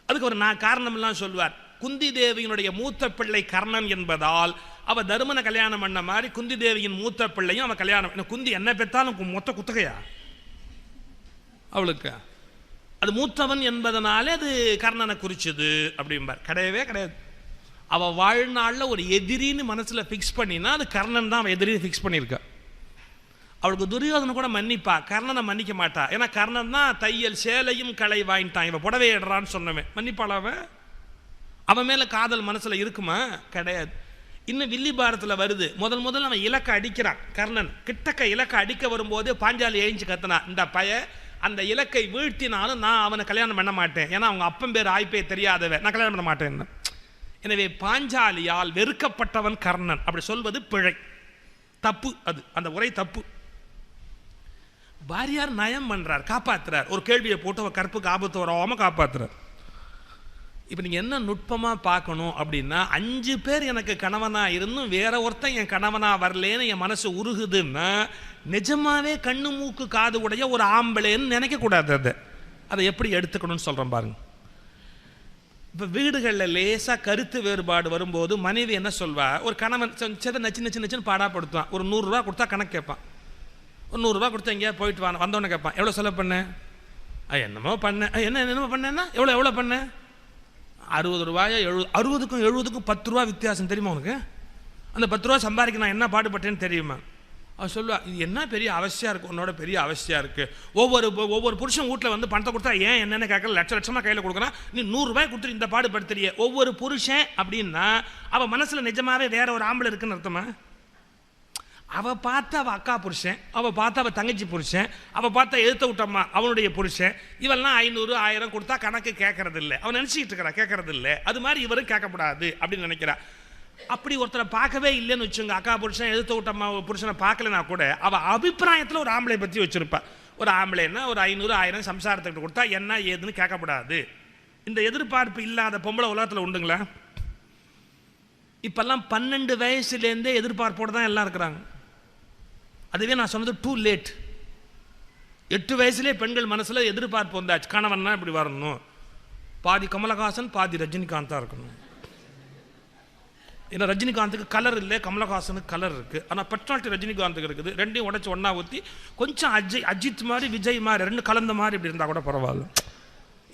Speaker 1: அதுக்கு ஒரு நான் காரணமெல்லாம் சொல்லுவார். குந்தி தேவியினுடைய மூத்த பிள்ளை கர்ணன் என்பதால் அவ தருமனை கல்யாணம் பண்ண மாதிரி குந்தி தேவியின் மூத்த பிள்ளையும் அவ கல்யாணம். குந்தி என்ன பெற்றாலும் மொத்த குத்தகையா அவளுக்கு? அது மூத்தவன் என்பதனாலே அது கர்ணனை குறிச்சது அப்படிம்பார். கிடையவே கிடையாது. அவள் வாழ்நாளில் ஒரு எதிரின்னு மனசில் ஃபிக்ஸ் பண்ணினா அது கர்ணன் தான் அவள் எதிரின்னு ஃபிக்ஸ் பண்ணியிருக்கா. அவளுக்கு துரியோதனை கூட மன்னிப்பா, கர்ணனை மன்னிக்க மாட்டா. ஏன்னா கர்ணன் தான் தையல் சேலையும் களை வாங்கிட்டான், இவன் புடவை எடுறான்னு சொன்னவன். மன்னிப்பாள் அவன்? அவன் மேலே காதல் மனசில் இருக்குமா? கிடையாது. இன்னும் வில்லி பாரத்தில் வருது, முதல் அவன் இலக்கை அடிக்கிறான். கர்ணன் கிட்டக்க இலக்கை அடிக்க வரும்போது பாஞ்சாலி எழுந்து கத்துனா, இந்த பய அந்த இலக்கை வீழ்த்தினாலும் நான் அவனை கல்யாணம் பண்ண மாட்டேன், ஏன்னா அவங்க அப்பன் பேர் ஆய்ப்பே தெரியாதவன், நான் கல்யாணம் பண்ண மாட்டேன். எனவே பாஞ்சாலியால் வெறுக்கப்பட்டவன் கர்ணன். அப்படி சொல்வது பிழை, தப்பு. அது அந்த உரை தப்பு. பாரியார் நயம் பண்றார், காப்பாத்துறார். ஒரு கேள்வியை போட்டு அவன் கற்புக்கு ஆபத்து வராம காப்பாத்துறார். இப்போ நீங்கள் என்ன நுட்பமாக பார்க்கணும் அப்படின்னா, 5 பேர் எனக்கு கணவனாக இருந்தும் வேற ஒருத்தன் என் கணவனாக வரலேன்னு என் மனசு உருகுதுன்னா நிஜமாவே கண்ணு மூக்கு காது உடைய ஒரு ஆம்பளைன்னு நினைக்கக்கூடாது. அதை எப்படி எடுத்துக்கணும்னு சொல்கிறேன் பாருங்க. இப்போ வீடுகளில் லேசாக கருத்து வேறுபாடு வரும்போது மனைவி என்ன சொல்வா, ஒரு கணவன் நச்சுன்னு பாடாப்படுத்துவான். ஒரு 100 ரூபா கொடுத்தா கணக்கு கேட்பான். ஒரு 100 ரூபா கொடுத்தா எங்கேயா போயிட்டு வந்தோடனே கேட்பான், எவ்வளோ செலவு பண்ணேன்? என்னமோ பண்ணேன். என்னமோ பண்ணேன்னா எவ்வளோ பண்ணேன்? 60 ரூபாயா 60க்கும் 70க்கும் 10 ரூபா வித்தியாசம் தெரியுமா உனக்கு? அந்த 10 ரூபா சம்பாதிக்க நான் என்ன பாடுபட்டேன்னு தெரியுமா? அவன் சொல்லுவா, இது என்ன பெரிய அவசியம் இருக்குது, உன்னோட பெரிய அவசியம் இருக்குது. ஒவ்வொரு புருஷன் வீட்டில் வந்து பணத்தை கொடுத்தா ஏன் என்னென்ன கேட்கல, லட்சமாக கையில் கொடுக்குறான், நீ 100 ரூபாய் கொடுத்துட்டு இந்த பாடுபடுத்துறிய. ஒவ்வொரு புருஷன் அப்படின்னா அவன் மனசில் நிஜமாவே வேற ஒரு ஆம்பளை இருக்குன்னு அர்த்தமா? அவள் பார்த்து அவள் அக்கா புருஷன், அவள் பார்த்து அவள் தங்கச்சி புருஷன், அவள் பார்த்தா எழுத்த விட்டம்மா அவனுடைய புருஷன், இவெல்லாம் 500 1000 கொடுத்தா கணக்கு கேட்கறது இல்லை. அவன் நினச்சிக்கிட்டு இருக்கிறா கேட்கறது இல்லை. அது மாதிரி இவரும் கேட்கக்கூடாது அப்படின்னு நினைக்கிறா. அப்படி ஒருத்தரை பார்க்கவே இல்லைன்னு வச்சுங்க, அக்கா புருஷன் எழுத்த விட்டம்மா புருஷனை பார்க்கலனா கூட அவள் அபிப்பிராயத்தில் ஒரு ஆம்பளை பற்றி வச்சிருப்பா. ஒரு ஆம்பளைன்னா ஒரு 500 1000 சம்சாரத்துக்கிட்ட கொடுத்தா என்ன ஏதுன்னு கேட்கக்கூடாது. இந்த எதிர்பார்ப்பு இல்லாத பொம்பளை உலகத்தில் உண்டுங்களா? இப்பெல்லாம் 12 வயசுலேருந்தே எதிர்பார்ப்போடு தான் எல்லாம் இருக்கிறாங்க. அதுவே நான் சொன்னது டூ லேட். 8 வயசுலேயே பெண்கள் மனசில் எதிர்பார்ப்பு வந்தாச்சு, கணவன்னா இப்படி வரணும், பாதி கமலஹாசன் பாதி ரஜினிகாந்தாக இருக்கணும். ஏன்னா ரஜினிகாந்துக்கு கலர் இல்லை, கமலஹாசனுக்கு கலர் இருக்குது. ஆனால் பெர்சனாலிட்டி ரஜினிகாந்துக்கு இருக்குது. ரெண்டையும் உடச்சி ஒன்றா ஊற்றி கொஞ்சம் அஜித் மாதிரி விஜய் மாதிரி 2 கலந்த மாதிரி இப்படி இருந்தால் கூட பரவாயில்ல.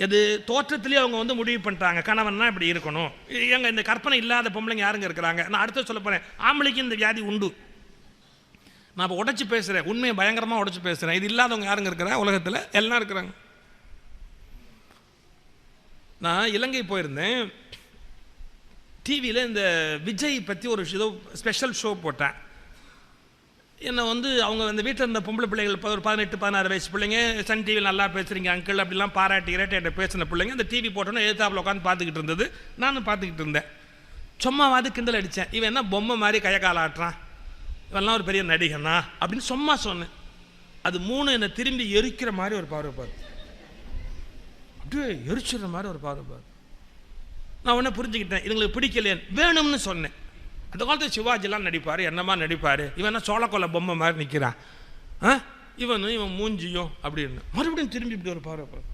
Speaker 1: இது தோற்றத்திலேயே அவங்க வந்து முடிவு பண்ணிட்டாங்க, கணவன்னா இப்படி இருக்கணும். எங்க இந்த கற்பனை இல்லாத பொம்பளைங்க யாருங்க இருக்கிறாங்க? நான் அடுத்த சொல்ல போகிறேன், ஆம்பளைக்கு இந்த வியாதி உண்டு. நான் இப்போ உடச்சி பேசுகிறேன், உண்மையை பயங்கரமாக உடச்சி பேசுகிறேன். இது இல்லாதவங்க யாருங்க இருக்கிறாங்க உலகத்தில்? எல்லாம் இருக்கிறாங்க. நான் இலங்கை போயிருந்தேன். டிவியில் இந்த விஜய் பற்றி ஒரு ஏதோ ஸ்பெஷல் ஷோ போட்டேன். என்னை வந்து அவங்க அந்த வீட்டில் இருந்த பொம்பளை பிள்ளைகள் ஒரு 18-16 வயசு பிள்ளைங்க, சன் டிவியில் நல்லா பேசுகிறீங்க அங்கிள் அப்படிலாம் பாராட்டி என்கிட்ட பேசின பிள்ளைங்க அந்த டிவி போட்டோன்னே எழுத்தாப்பில் உட்காந்து பார்த்துக்கிட்டு இருந்தது. நானும் பார்த்துக்கிட்டு இருந்தேன். சும்மாவாது கிண்டல் அடித்தேன், இவன் என்ன பொம்மை மாதிரி கையக்கால ஆட்டுறான், இவெல்லாம் ஒரு பெரிய நடிகனா அப்படின்னு சும்மா சொன்னேன். அது 3 என்னை திரும்பி எரிக்கிற மாதிரி ஒரு பார்வை பாரு, அப்படியே எரிச்சிடுற மாதிரி ஒரு பார்வை பாரு. நான் உடனே புரிஞ்சுக்கிட்டேன், இதுங்களுக்கு பிடிக்கலையேன்னு வேணும்னு சொன்னேன். அந்த காலத்தில் சிவாஜிலாம் நடிப்பார், என்னமா நடிப்பார், இவன் சோளக்கொல்லை பொம்மை மாதிரி நிற்கிறான், இவனும் இவன் மூஞ்சியும் அப்படின்னு மறுபடியும் திரும்பி இப்படி ஒரு பார்வை பாரு.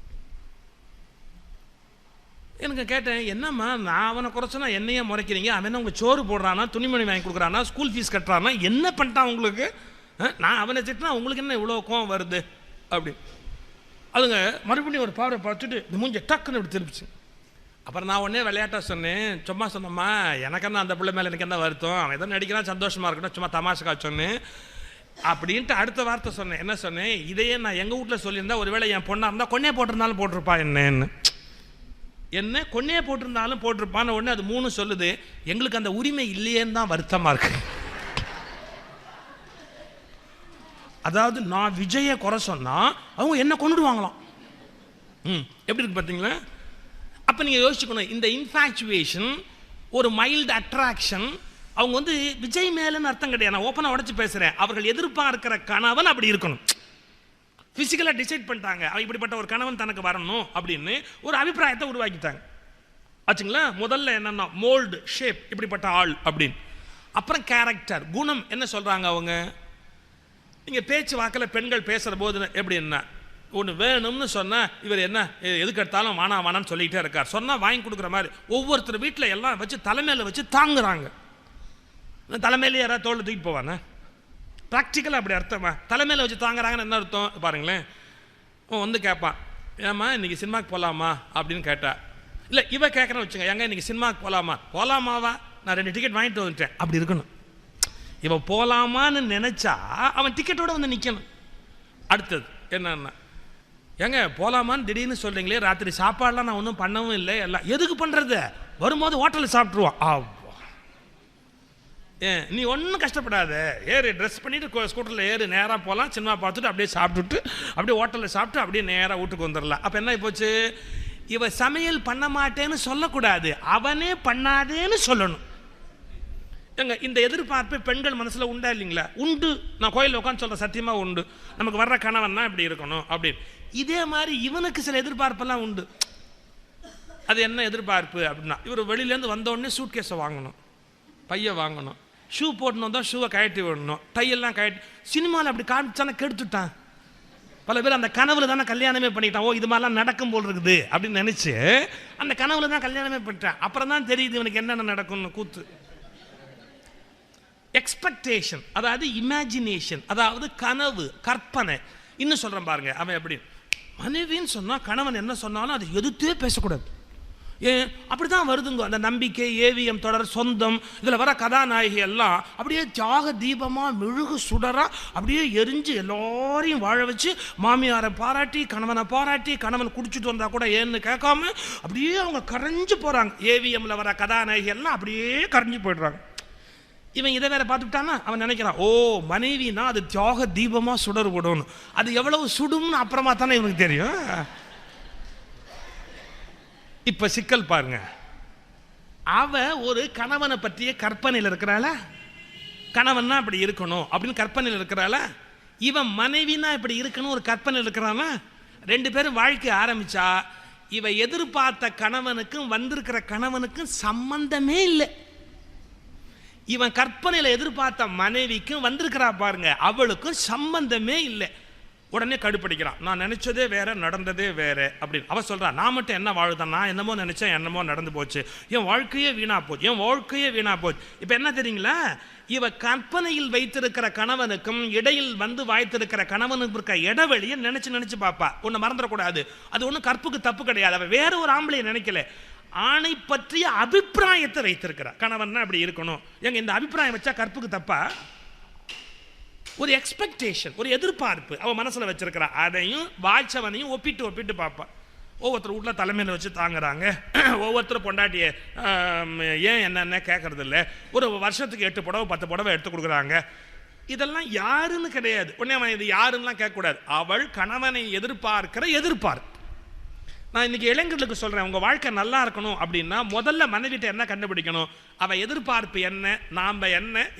Speaker 1: எனக்கு கேட்டேன், என்னம்மா நான் அவனை குறைச்சனா என்னையே முறைக்கிறீங்க, அவன் என்ன உங்களுக்கு சோறு போடுறானா, துணிமணி வாங்கி கொடுக்குறானா, ஸ்கூல் ஃபீஸ் கட்டுறானா, என்ன பண்ணிட்டான் உங்களுக்கு? நான் அவனை திட்டினா உங்களுக்கு என்ன இவ்வளோ கோவம் வருது அப்படி. அதுங்க மறுபடியும் ஒரு பார்வை பார்த்துட்டு இந்த மூஞ்ச டக்குன்னு இப்படி திரும்பிச்சு. அப்புறம் நான் உடனே விளையாட்டாக சொன்னேன், சும்மா சொன்னம்மா எனக்கு என்ன அந்த பிள்ளை மேலே எனக்கு என்ன வருத்தம், அவன் எதோ நடிக்கிறான் சந்தோஷமாக இருக்கட்டும், சும்மா தமாஷுக்கா சொன்னேன் அப்படின்ட்டு அடுத்த வார்த்தை சொன்னேன். என்ன சொன்னேன், இதையே நான் எங்கள் வீட்டில் சொல்லியிருந்தா ஒருவேளை என் பொண்ணாக இருந்தால் கொன்னே போட்டிருந்தாலும் போட்டிருப்பா, என்ன கொன்னே போட்டிருந்தாலும் போட்டிருப்பான்னு. உடனே அது 3 சொல்லுது, எங்களுக்கு அந்த உரிமை இல்லையேன்னு தான் வருத்தமாக இருக்கு. அதாவது நான் விஜயை குறை சொன்னால் அவங்க என்ன கொண்டுடுவாங்களாம். எப்படி இருக்கு பார்த்தீங்களா? அப்போ நீங்கள் யோசிச்சுக்கணும், இந்த இன்ஃபேக்சுவேஷன் ஒரு மைல்டு அட்ராக்ஷன் அவங்க வந்து விஜய் மேலேன்னு அர்த்தம் கிடையாது. நான் ஓப்பனாக உடச்சி பேசுகிறேன். அவர்கள் எதிர்பார்க்கிற கணவன் அப்படி இருக்கணும். ஃபிசிக்கலாக டிசைட் பண்ணிட்டாங்க, இப்படிப்பட்ட ஒரு கணவன் தனக்கு வரணும் அப்படின்னு ஒரு அபிப்பிராயத்தை உருவாக்கிட்டாங்க ஆச்சுங்களா. முதல்ல என்னென்னா மோல்டு ஷேப், இப்படிப்பட்ட ஆள் அப்படின்னு. அப்புறம் கேரக்டர், குணம். என்ன சொல்கிறாங்க அவங்க? நீங்கள் பேச்சு வாக்கில் பெண்கள் பேசுகிற போது எப்படின்னா, ஒன்று வேணும்னு சொன்னால் இவர் என்ன எதுக்கு எடுத்தாலும் வானா வானான்னு சொல்லிக்கிட்டே இருக்கார். சொன்னால் வாங்கி கொடுக்குற மாதிரி ஒவ்வொருத்தர் வீட்டில் எல்லாம் வச்சு தலைமையில் வச்சு தாங்குறாங்க. தலைமையிலே யாராவது தோல் தூக்கி போவானே? ப்ராக்டிக்கலாக அப்படி அர்த்தமா? தலைமையில் வச்சு தாங்குறாங்கன்னு என்ன அர்த்தம் பாருங்களேன். வந்து கேட்பான், ஏம்மா இன்றைக்கி சினிமாவுக்கு போகலாமா அப்படின்னு கேட்டா, இல்லை இவ கேட்குறேன்னு வச்சுங்க, எங்க இன்றைக்கி சினிமாவுக்கு போகலாமாவா, நான் 2 டிக்கெட் வாங்கிட்டு வந்துட்டேன் அப்படி இருக்கணும். இவன் போகலாமான்னு நினச்சா அவன் டிக்கெட்டோடு வந்து நிற்கணும். அடுத்தது என்னன்னா, ஏங்க போகலாமான்னு திடீர்னு சொல்கிறீங்களே, ராத்திரி சாப்பாடெலாம் நான் ஒன்றும் பண்ணவும் இல்லை, எல்லாம் எதுக்கு பண்ணுறது, வரும்போது ஹோட்டலில் சாப்பிட்ருவான். நீ ஒன்றும் கஷ்டப்படாத, ஏறு ட்ரெஸ் பண்ணிவிட்டு ஸ்கூட்டரில் ஏறு, நேராக போகலாம், சினிமா பார்த்துட்டு அப்படியே சாப்பிட்டுட்டு அப்படியே ஹோட்டலில் சாப்பிட்டு அப்படியே நேராக வீட்டுக்கு வந்துடலாம். அப்போ என்ன போச்சு, இவ சமையல் பண்ண மாட்டேன்னு சொல்லக்கூடாது, அவனே பண்ணாதேன்னு சொல்லணும். எங்க இந்த எதிர்பார்ப்பு பெண்கள் மனசில் உண்டா இல்லைங்களா? உண்டு. நான் கோயிலில் உட்காந்து சொல்கிறேன், சத்தியமாக உண்டு. நமக்கு வர்ற கணவன்னா இப்படி இருக்கணும் அப்படின்னு. இதே மாதிரி இவனுக்கு சில எதிர்பார்ப்பெல்லாம் உண்டு. அது என்ன எதிர்பார்ப்பு அப்படின்னா, இவர் வெளியிலேருந்து வந்தோடனே சூட் கேஸை வாங்கணும், பையை வாங்கணும், ஷூ போட்டுன்னு வந்தால் ஷூவை கழட்டி விடணும், டையெல்லாம் கழட்டி. சினிமாவில் அப்படி காமிச்சானே கெடுத்துட்டான். பல பேர் அந்த கனவுல தானே கல்யாணமே பண்ணிட்டான். ஓ இது மாதிரிலாம் நடக்கும் போல் இருக்குது அப்படின்னு நினச்சி அந்த கனவுல தான் கல்யாணமே பண்ணிட்டான். அப்புறம் தான் தெரியுது இவனுக்கு என்னென்ன நடக்கும்னு. கூத்து எக்ஸ்பெக்டேஷன், அதாவது இமேஜினேஷன், அதாவது கனவு, கற்பனை. இன்னும் சொல்கிறேன் பாருங்க, அவன் எப்படி மனைவின்னு சொன்னால் கணவன் என்ன சொன்னாலும் அது எதுத்தே பேசக்கூடாது. ஏன் அப்படி தான் வருதுங்க அந்த நம்பிக்கை, ஏவிஎம் தொடர், சொந்தம், இதில் வர கதாநாயகி எல்லாம் அப்படியே தியாக தீபமாக மெழுகு சுடராக அப்படியே எரிஞ்சு எல்லாரையும் வாழ வச்சு மாமியாரை பாராட்டி கணவனை பாராட்டி, கணவன் குடிச்சிட்டு வந்தால் கூட ஏன்னு கேட்காம அப்படியே அவங்க கரைஞ்சு போகிறாங்க. ஏவிஎம்மில் வர கதாநாயகி எல்லாம் அப்படியே கரைஞ்சு போய்டுறாங்க. இவன் இதை வேற பார்த்துட்டானா அவன் நினைக்கிறான், ஓ மனைவினா அது தியாக தீபமாக சுடர் விடணும், அது எவ்வளவு சுடும்னு அப்புறமா தானே இவனுக்கு தெரியும். இப்போ சிக்கல் பாருங்க, அவ ஒரு கணவனை பற்றிய கற்பனையில் இருக்கிறாள, கணவன்னா அப்படி இருக்கணும் அப்படின்னு கற்பனையில் இருக்கிறாள, இவன் மனைவினா இப்படி இருக்கணும் ஒரு கற்பனையில் இருக்கிறானா. 2 பேரும் வாழ்க்கை ஆரம்பிச்சா இவ எதிர்பார்த்த கணவனுக்கும் வந்திருக்கிற கணவனுக்கும் சம்பந்தமே இல்லை. இவன் கற்பனையில் எதிர்பார்த்த மனைவிக்கும் வந்திருக்கிறா பாருங்க, அவளுக்கும் சம்பந்தமே இல்லை. உடனே கடுப்படிக்கிறான், நான் நினைச்சதே வேற, நடந்ததே வேற அப்படின்னு. அவ சொல்றா, நான் மட்டும் என்ன வாழுதான், நான் என்னமோ நினைச்சேன், என்னமோ நடந்து போச்சு, என் வாழ்க்கையே வீணா போச்சு, என் வாழ்க்கையே வீணா போச்சு. இப்போ என்ன தெரியுங்களா, இவ கற்பனையில் வைத்திருக்கிற கணவனுக்கும் இடையில் வந்து வாய்த்திருக்கிற கணவனுக்கு இருக்க இடைவெளியை நினைச்சு பாப்பா. ஒன்று மறந்துடக்கூடாது, அது ஒன்றும் கற்புக்கு தப்பு கிடையாது. அவ வேற ஒரு ஆம்பளையை நினைக்கல, ஆணை பற்றிய அபிப்பிராயத்தை வைத்திருக்கிறார். கணவன் அப்படி இருக்கணும், எங்க இந்த அபிப்பிராயம் வச்சா கற்புக்கு தப்பா? ஒரு எக்ஸ்பெக்டேஷன், ஒரு எதிர்பார்ப்பு அவன் மனசில் வச்சிருக்கிறா. அதையும் வாய்ச்சவனையும் ஒப்பிட்டு பார்ப்பான். ஒவ்வொருத்தர் வீட்டில் தலைமையில் வச்சு தாங்குறாங்க, ஒவ்வொருத்தர் பொண்டாட்டியை ஏன் என்னென்ன கேட்கறது இல்லை, ஒரு வருஷத்துக்கு 8 புடவை 10 புடவை எடுத்து கொடுக்குறாங்க. இதெல்லாம் யாருன்னு கிடையாது. உடனே அவன் இது யாருன்னெலாம் கேட்கக்கூடாது, அவள் கணவனை எதிர்பார்க்கிற எதிர்பார்ப்பு. நான் இன்னைக்கு இளைஞர்களுக்கு சொல்கிறேன், உங்கள் வாழ்க்கை நல்லா இருக்கணும் அப்படின்னா முதல்ல மனைவிட்ட என்ன கண்டுபிடிக்கணும், அவள் எதிர்பார்ப்பு என்ன, நாம்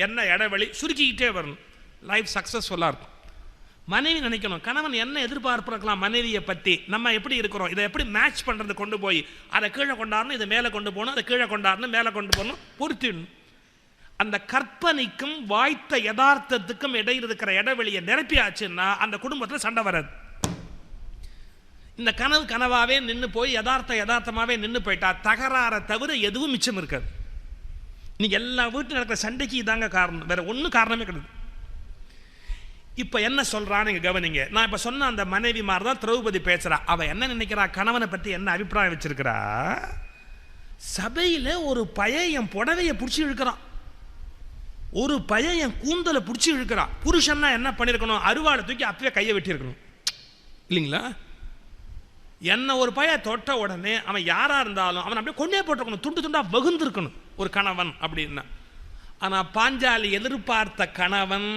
Speaker 1: என்ன இடைவெளி சுருக்கிக்கிட்டே வரணும். லைஃப் சக்ஸஸ்ஃபுல்லாக இருக்கும். மனைவி நினைக்கணும், கணவன் என்ன எதிர்பார்ப்பு இருக்கலாம் மனைவியை பற்றி, நம்ம எப்படி இருக்கிறோம், இதை எப்படி மேட்ச் பண்ணுறது, கொண்டு போய் அதை கீழே கொண்டாடணும், இதை மேலே கொண்டு போகணும், அதை கீழே கொண்டாடணும், மேலே கொண்டு போகணும், பொறுத்திடணும். அந்த கற்பனைக்கும் வாய்த்த யதார்த்தத்துக்கும் இடையில் இருக்கிற இடைவெளியை நிரப்பியாச்சுன்னா அந்த குடும்பத்தில் சண்டை வராது. இந்த கனவு கனவாகவே நின்று போய் யதார்த்தமாகவே நின்று போயிட்டா தகராறை தவிர எதுவும் மிச்சம் இருக்காது. இன்னைக்கு எல்லா வீட்டில் நடக்கிற சண்டைக்கு இதாங்க காரணம், வேற ஒன்றும் காரணமே கிடையாது. இப்போ என்ன சொல்கிறான்னு நீங்கள் கவனிங்க. நான் இப்போ சொன்ன அந்த மனைவி மாதிரி தான் திரௌபதி பேசுகிறா. அவள் என்ன நினைக்கிறா, கணவனை பற்றி என்ன அபிப்பிராயம் வச்சிருக்கிறா, சபையில் ஒரு பையன் என் புடவையை பிடிச்சி இழுக்கிறான், ஒரு பையன் என் கூந்தலை பிடிச்சி இழுக்கிறான். புருஷன்னா என்ன பண்ணியிருக்கணும், அருவாளை தூக்கி அப்பவே கையை வெட்டியிருக்கணும் இல்லைங்களா. என்ன ஒரு பையன் தொட்ட உடனே அவன் யாராக இருந்தாலும் அவன் அப்படியே கொண்டே போட்டிருக்கணும், துண்டு துண்டாக வகுந்திருக்கணும் ஒரு கணவன் அப்படின்னா. ஆனால் பாஞ்சாலி எதிர்பார்த்த கணவன்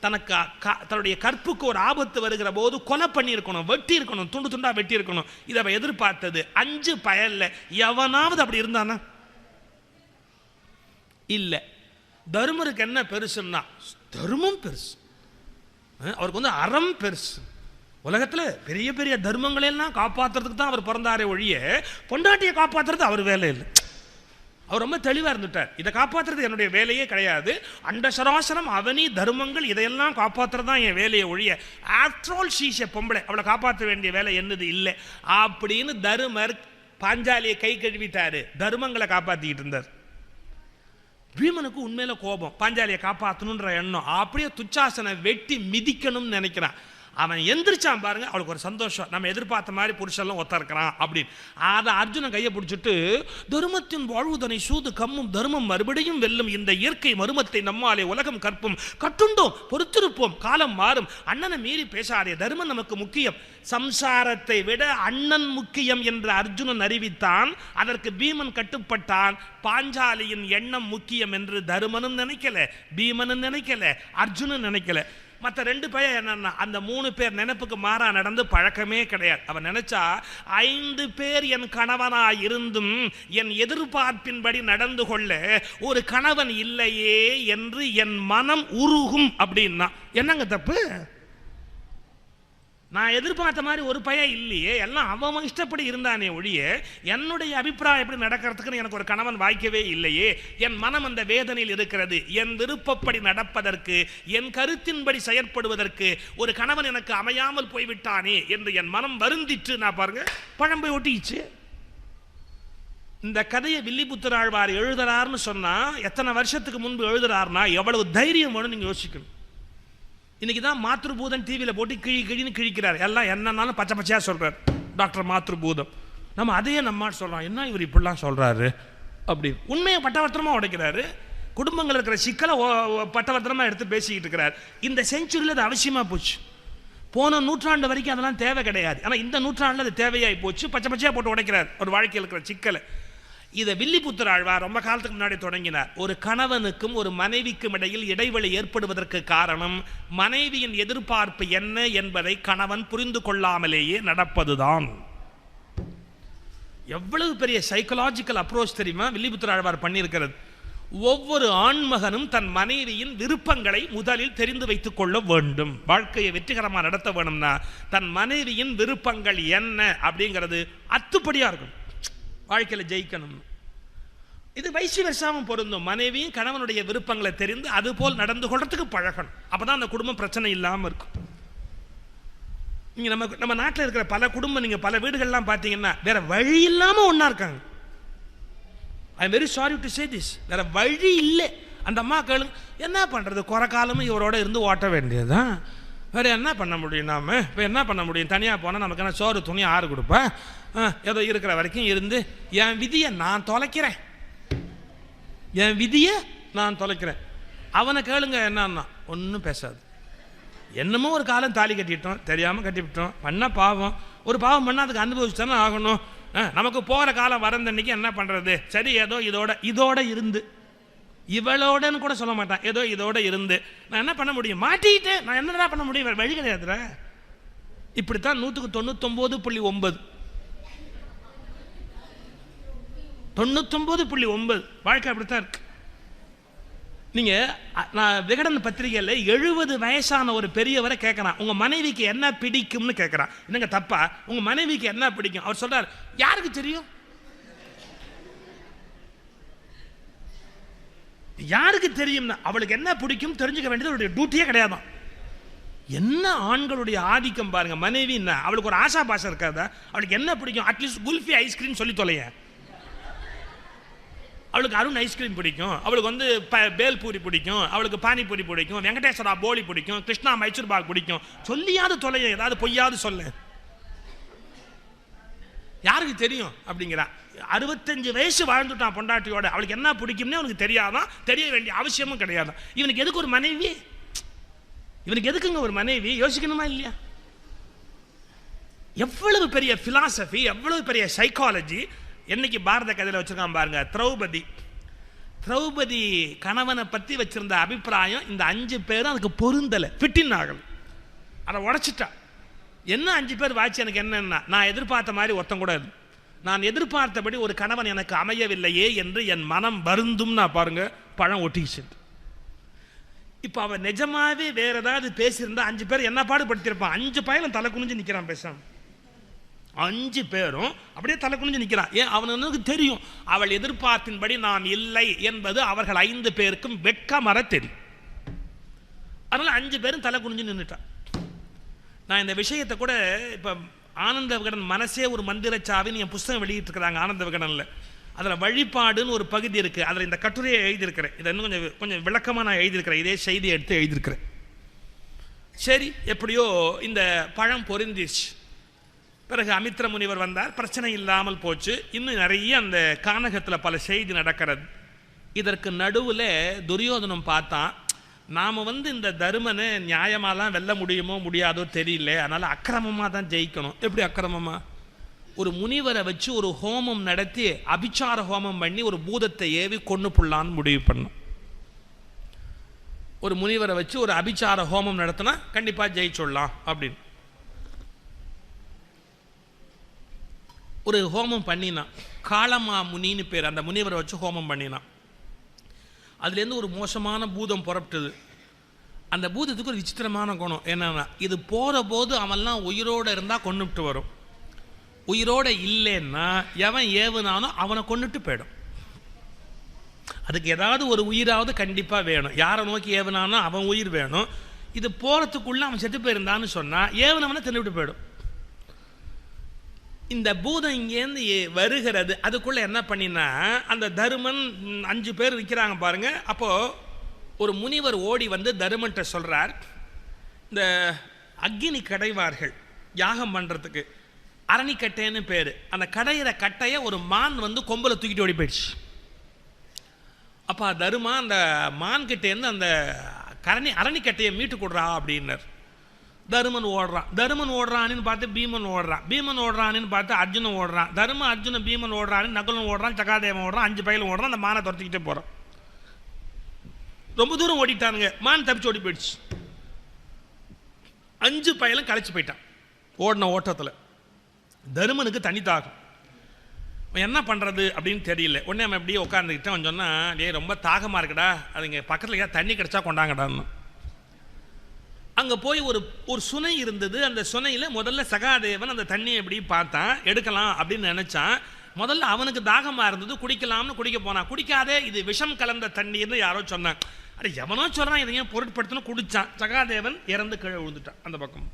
Speaker 1: தன்னுடைய கற்புக்கு ஒரு ஆபத்து வருகிற போது கொலை பண்ணியிருக்கணும், வெட்டி இருக்கணும், துண்டு துண்டா வெட்டி இருக்கணும். இதை அவ எதிர்பார்த்தது. 5 பயல்ல எவனாவது அப்படி இருந்தானா இல்லை. தர்மருக்கு என்ன பெருசுன்னா தர்மம் பெருசு, அவருக்கு வந்து அறம் பெருசு. உலகத்தில் பெரிய பெரிய தர்மங்களெல்லாம் காப்பாற்றுறதுக்கு தான் அவர் பிறந்தாரே ஒழிய பொண்டாட்டியை காப்பாற்றுறது அவர் வேலை இல்லை. அவர் ரொம்ப தெளிவாக இருந்துட்டார். இதை காப்பாற்றுறது என்னுடைய வேலையே கிடையாது, அண்ட சராசரம் அவனி தர்மங்கள் இதையெல்லாம் காப்பாற்றுறது தான் என் வேலையை ஒழிய, after all she is a பொம்பளை, அவளை காப்பாற்ற வேண்டிய வேலை என்னது இல்லை அப்படின்னு தருமர் பாஞ்சாலியை கை கழுவிட்டாரு, தர்மங்களை காப்பாற்றிக்கிட்டு இருந்தார். பீமனுக்கு உண்மையில கோபம், பாஞ்சாலியை காப்பாற்றணுன்ற எண்ணம், அப்படியே துச்சாசனை வெட்டி மிதிக்கணும்னு நினைக்கிறான். அவன் எந்திரிச்சான் பாருங்க, அவளுக்கு ஒரு சந்தோஷம், நம்ம எதிர்பார்த்த மாதிரி புருஷெல்லாம் ஒத்த இருக்கிறான் அப்படின்னு. அதை அர்ஜுனன் கையை பிடிச்சிட்டு, தர்மத்தின் வாழ்வுதனை சூது கம்மும் தர்மம் மறுபடியும் வெல்லும், இந்த இயற்கை மருமத்தை நம்மாலே உலகம் கற்பும், கட்டுண்டோம் பொறுத்திருப்போம் காலம் மாறும், அண்ணனை மீறி பேசாதே, தர்மம் நமக்கு முக்கியம், சம்சாரத்தை விட அண்ணன் முக்கியம் என்று அர்ஜுனன் அறிவித்தான். அதற்கு பீமன் கட்டுப்பட்டான். பாஞ்சாலியின் எண்ணம் முக்கியம் என்று தருமனும் நினைக்கல, பீமனும் நினைக்கல, அர்ஜுனன் நினைக்கல. மற்ற 2 பேர் என்னன்னா, அந்த 3 பேர் நினைப்புக்கு மாறா நடந்து பழக்கமே கிடையாது. அவன் நினைச்சா 5 பேர் என் கணவனாய் இருந்தும் என் எதிர்பார்ப்பின்படி நடந்து கொள்ள ஒரு கணவன் இல்லையே என்று என் மனம் உருகும் அப்படின்னா என்னங்க தப்பு? நான் எதிர்பார்த்த மாதிரி ஒரு பையன் இல்லையே, எல்லாம் அவன் இஷ்டப்படி இருந்தானே ஒழிய என்னுடைய அபிப்பிராயம் எப்படி நடக்கிறதுக்குன்னு எனக்கு ஒரு கணவன் வாய்க்கவே இல்லையே, என் மனம் அந்த வேதனையில் இருக்கிறது, என் விருப்பப்படி நடப்பதற்கு என் கருத்தின்படி செயற்படுவதற்கு ஒரு கணவன் எனக்கு அமையாமல் போய்விட்டானே என்று என் மனம் வருந்திட்டு, நான் பாருங்க பழம்பை ஒட்டிச்சு. இந்த கதையை வில்லிபுத்தராழ்வார் எழுதுறாருன்னு சொன்னா எத்தனை வருஷத்துக்கு முன்பு எழுதுறாருன்னா எவ்வளவு தைரியம் வேணும் நீங்க யோசிக்கணும். இன்னைக்கு தான் மாத்ருபூதம் டிவியில் போட்டு கிழின்னு கிழிக்கிறார், எல்லாம் என்னன்னாலும் பச்சை பச்சையாக சொல்கிறார் டாக்டர் மாத்ருபூதம். நம்ம அதையே நம்ம சொல்கிறோம், என்ன இவர் இப்படிலாம் சொல்கிறாரு அப்படி. உண்மையை பட்டவர்த்தனமாக உடைக்கிறாரு, குடும்பங்கள் இருக்கிற சிக்கலை பட்டவர்த்தனமாக எடுத்து பேசிக்கிட்டு இருக்கிறார். இந்த செஞ்சுரியில் அது அவசியமாக போச்சு. போன நூற்றாண்டு வரைக்கும் அதெல்லாம் தேவை கிடையாது, ஆனால் இந்த நூற்றாண்டில் அது தேவையாகி போச்சு. பச்சை பச்சையாக போட்டு உடைக்கிறார் ஒரு வாழ்க்கையில் இருக்கிற சிக்கலை. இதை வில்லிபுத்தராழ்வார் ரொம்ப காலத்துக்கு முன்னாடி தொடங்கினார். ஒரு கணவனுக்கும் ஒரு மனைவிக்கும் இடையில் இடைவெளி ஏற்படுவதற்கு காரணம் மனைவியின் எதிர்பார்ப்பு என்ன என்பதை கணவன் புரிந்து கொள்ளாமலேயே நடப்பதுதான். எவ்வளவு பெரிய சைக்கலாஜிக்கல் அப்ரோச் தெரியுமா வில்லிபுத்தராழ்வார் பண்ணியிருக்கிறது. ஒவ்வொரு ஆண்மகனும் தன் மனைவியின் விருப்பங்களை முதலில் தெரிந்து வைத்துக் கொள்ள வேண்டும். வாழ்க்கையை வெற்றிகரமாக நடத்த வேணும்னா தன் மனைவியின் விருப்பங்கள் என்ன அப்படிங்கிறது அத்துப்படியா இருக்கும். வாழ்க்கையில் ஜெயிக்கணும். இது வைசி வருஷமும் பொருந்தும். மனைவியும் கணவனுடைய விருப்பங்களை தெரிந்து அதுபோல் நடந்து கொள்றதுக்கு பழகணும். அப்பதான் அந்த குடும்பம் பிரச்சனை இல்லாமல் இருக்கும். நீங்க நம்ம நாட்டில் இருக்கிற பல குடும்பம், நீங்க பல வீடுகள்லாம் பார்த்தீங்கன்னா வேற வழி இல்லாமல் ஒன்னா இருக்காங்க. I am very sorry to say this. வேற வழி இல்லை. அந்த அம்மா கேளுங்க, என்ன பண்றது, குறை காலமும் இவரோட இருந்து ஓட்ட வேண்டியதுதான், வேற என்ன பண்ண முடியும்? நாம இப்போ என்ன பண்ண முடியும்? தனியாக போனால் நமக்கு என்ன சோறு துணி ஆறு கொடுப்பேன், ஏதோ இருக்கிற வரைக்கும் இருந்து என் விதியை நான் தொலைக்கிறேன், என் விதியை நான் தொலைக்கிறேன். அவனை கேளுங்க என்னன்னா ஒன்றும் பேசாது. என்னமோ ஒரு காலம் தாலி கட்டிட்டோம், தெரியாமல் கட்டிவிட்டோம், பண்ண பாவம், ஒரு பாவம் பண்ணால் அதுக்கு அனுபவிச்சுதானே ஆகணும். நமக்கு போகிற காலம் வரந்தன்னைக்கு என்ன பண்ணுறது, சரி ஏதோ இதோட இருந்து, இவளோடன்னு கூட சொல்ல மாட்டான், ஏதோ இதோட இருந்து நான் என்ன பண்ண முடியும், மாட்டிக்கிட்டேன், நான் என்னடா பண்ண முடியும், வேறு வழி கிடையாதுற. இப்படித்தான் 99.9 99.9 வாழ்க்கை அப்படித்தான் இருக்கு. நீங்க நான் விகடன் பத்திரிகையில் 70 வயசான ஒரு பெரியவரை கேட்கறான், உங்க மனைவிக்கு என்ன பிடிக்கும்னு கேட்கறான். என்னங்க தப்பா? உங்க மனைவிக்கு என்ன பிடிக்கும்? அவர் சொல்றார், யாருக்கு தெரியும், யாருக்கு தெரியும், அவளுக்கு என்ன பிடிக்கும் தெரிஞ்சுக்க வேண்டியது அவளுடைய டியூட்டியே கிடையாதான். என்ன ஆண்களுடைய ஆதிக்கம் பாருங்க. மனைவி என்ன, அவளுக்கு ஒரு ஆசா பாசம் இருக்காதா? அவளுக்கு என்ன பிடிக்கும், அட்லீஸ்ட் குல்ஃபி ஐஸ்கிரீம் சொல்லி தொலைய. அவளுக்கு அருண் ஐஸ்கிரீம் பிடிக்கும், அவளுக்கு வந்து பேல்பூரி பிடிக்கும், அவளுக்கு பானிபூரி பிடிக்கும், வெங்கடேஸ்வரா போலி பிடிக்கும், கிருஷ்ணா மைசூர் பாக் பிடிக்கும், சொல்லியாவது தொலைய, ஏதாவது பொய்யாவது சொல்ல. யாருக்கு தெரியும் அப்படிங்கிறா. 65 வயசு வாழ்ந்துட்டான் பொண்டாட்டியோட, அவளுக்கு என்ன பிடிக்கும்னே அவனுக்கு தெரியாதான், தெரிய வேண்டிய அவசியமும் கிடையாதான். இவனுக்கு எதுக்கு ஒரு மனைவி, இவனுக்கு எதுக்குங்க ஒரு மனைவி, யோசிக்கணுமா இல்லையா? எவ்வளவு பெரிய பிலாசபி, எவ்வளவு பெரிய சைக்காலஜி. என்னைக்கு பாரத கதையில் வச்சிருக்கான் பாருங்க. திரௌபதி கணவனை பற்றி வச்சிருந்த அபிப்பிராயம் இந்த 5 பேரும் அதுக்கு பொருந்தலை, ஃபிட்டின் ஆகல, அதை உடைச்சிட்டா. என்ன 5 பேர் வாட்சி எனக்கு என்னன்னா, நான் எதிர்பார்த்த மாதிரி ஒருத்தன் கூட இல்லை, நான் எதிர்பார்த்தபடி ஒரு கணவன் எனக்கு அமையவில்லையே என்று என் மனம் வருந்தும். நான் பாருங்க பழம் ஒட்டிச்சு. இப்போ அவன் நிஜமாவே வேற ஏதாவது பேசியிருந்தா 5 பேர் என்ன பாடுபடுத்தியிருப்பான். 5 பையனும் தலை குனிஞ்சு நிற்கிறான் பேசாம. 5 பேரும் அப்படியே தலை குனிஞ்சு நிற்கிறான். ஏன்? அவனுக்கு தெரியும் அவள் எதிர்பார்ப்பின்படி நான் இல்லை என்பது அவர்கள் 5 பேருக்கும் வெட்கமற தெரியும். அதனால 5 பேரும் தலை குனிஞ்சு நின்றுட்டான். நான் இந்த விஷயத்தை கூட இப்போ ஆனந்த விகடன் மனசே ஒரு மந்திரச்சாவின்னு என் புஸ்தகம் வெளியிட்டிருக்கிறாங்க ஆனந்த விகடனில். அதில் வழிபாடுன்னு ஒரு பகுதி இருக்குது. அதில் இந்த கட்டுரையை எழுதியிருக்கிறேன். இதை இன்னும் கொஞ்சம் விளக்கமாக நான் எழுதியிருக்கிறேன். இதே செய்தியை எடுத்து எழுதியிருக்கிறேன். சரி, எப்படியோ இந்த பழம் பொருந்திச்சு. பிறகு அமித்ர முனிவர் வந்தார். பிரச்சனை இல்லாமல் போச்சு. இன்னும் நிறைய அந்த கானகத்தில் பல செய்தி நடக்கிறது. இதற்கு நடுவில் துரியோதனம் பார்த்தான், நாம் இந்த தருமனை நியாயமாலாம் வெல்ல முடியுமோ முடியாதோ தெரியல, அதனால் அக்கிரமமாக தான் ஜெயிக்கணும். எப்படி அக்கிரமமாக? ஒரு முனிவரை வச்சு ஒரு ஹோமம் நடத்தி அபிச்சார ஹோமம் பண்ணி ஒரு பூதத்தை ஏவி கொண்டு புள்ளான்னு முடிவு பண்ணும். ஒரு முனிவரை வச்சு ஒரு அபிச்சார ஹோமம் நடத்தினா கண்டிப்பாக ஜெயிச்சுடலாம் அப்படின்னு ஒரு ஹோமம் பண்ணினான். காளமா முனின்னு பேர். அந்த முனிவரை வச்சு ஹோமம் பண்ணினான். அதுலேருந்து ஒரு மோசமான பூதம் புறப்பட்டது. அந்த பூதத்துக்கு ஒரு விசித்திரமான குணம் என்னன்னா, இது போகிற போது அவன்லாம் உயிரோடு இருந்தால் கொண்டுட்டு வரும். உயிரோடு இல்லைன்னா எவன் ஏவுனானோ அவனை கொண்டுட்டு போயிடும். அதுக்கு ஏதாவது ஒரு உயிராவது கண்டிப்பாக வேணும். யாரை நோக்கி ஏவுனானோ அவன் உயிர் வேணும். இது போகிறதுக்குள்ளே அவன் செத்து போயிருந்தான்னு சொன்னால் ஏவுனவனை தின்னுவிட்டு போயிடும். இந்த பூதம் இங்கேருந்து வருகிறது. அதுக்குள்ளே என்ன பண்ணினா, அந்த தருமன் 5 பேர் நிற்கிறாங்க பாருங்க. அப்போது ஒரு முனிவர் ஓடி வந்து தருமன்ட்ட சொல்கிறார், இந்த அக்னி கடைவார்கள் யாகம் பண்ணுறதுக்கு, அரணிக்கட்டைன்னு பேர். அந்த கடையிற கட்டையை ஒரு மான் கொம்பில் தூக்கிட்டு ஓடி போயிடுச்சு. அப்போ தருமா அந்த மான்கிட்டேருந்து அந்த அரணிக்கட்டையை மீட்டு கொடுறா அப்படின்னார். தருமன் ஓடுறான். தருமன் ஓடுறான்னு பார்த்து பீமன் ஓடுறான். பீமன் ஓடுறான்னு பார்த்து அர்ஜுனன் ஓடுறான். அர்ஜுனன் பீமன் ஓடுறான்னு நகுலன் ஓடுறான். சகாதேவன் ஓடுறான். 5 பையலும் ஓடுறான். அந்த மானை துரத்திக்கிட்டே போகிறான். ரொம்ப தூரம் ஓடிட்டானுங்க. மான் தப்பிச்சு ஓடி போயிடுச்சு. 5 பையலும் களைச்சு போயிட்டான் ஓடின ஓட்டத்தில். தருமனுக்கு தண்ணி தாகம். என்ன பண்ணுறது அப்படின்னு தெரியல. உடனே அவன் எப்படியே உட்காந்துக்கிட்டேன். அவன் சொன்னால், டே ரொம்ப தாகமாக இருக்குடா, அதுங்க பக்கத்தில் ஏன் தண்ணி கிடச்சா கொண்டாங்கடான்னு. அங்கே போய் ஒரு சுனை இருந்தது. அந்த சுனையில் முதல்ல சகாதேவன் அந்த தண்ணியை எப்படி பார்த்தான், எடுக்கலாம் அப்படின்னு நினச்சான். முதல்ல அவனுக்கு தாகமாக இருந்தது, குடிக்கலாம்னு குடிக்க போனான். குடிக்காதே, இது விஷம் கலந்த தண்ணீர்னு யாரோ சொன்னான். அட எவனோ சொல்கிறான், இதையும் பொருட்படுத்தணும். குடித்தான். சகாதேவன் இறந்து கீழே விழுந்துட்டான் அந்த பக்கம்.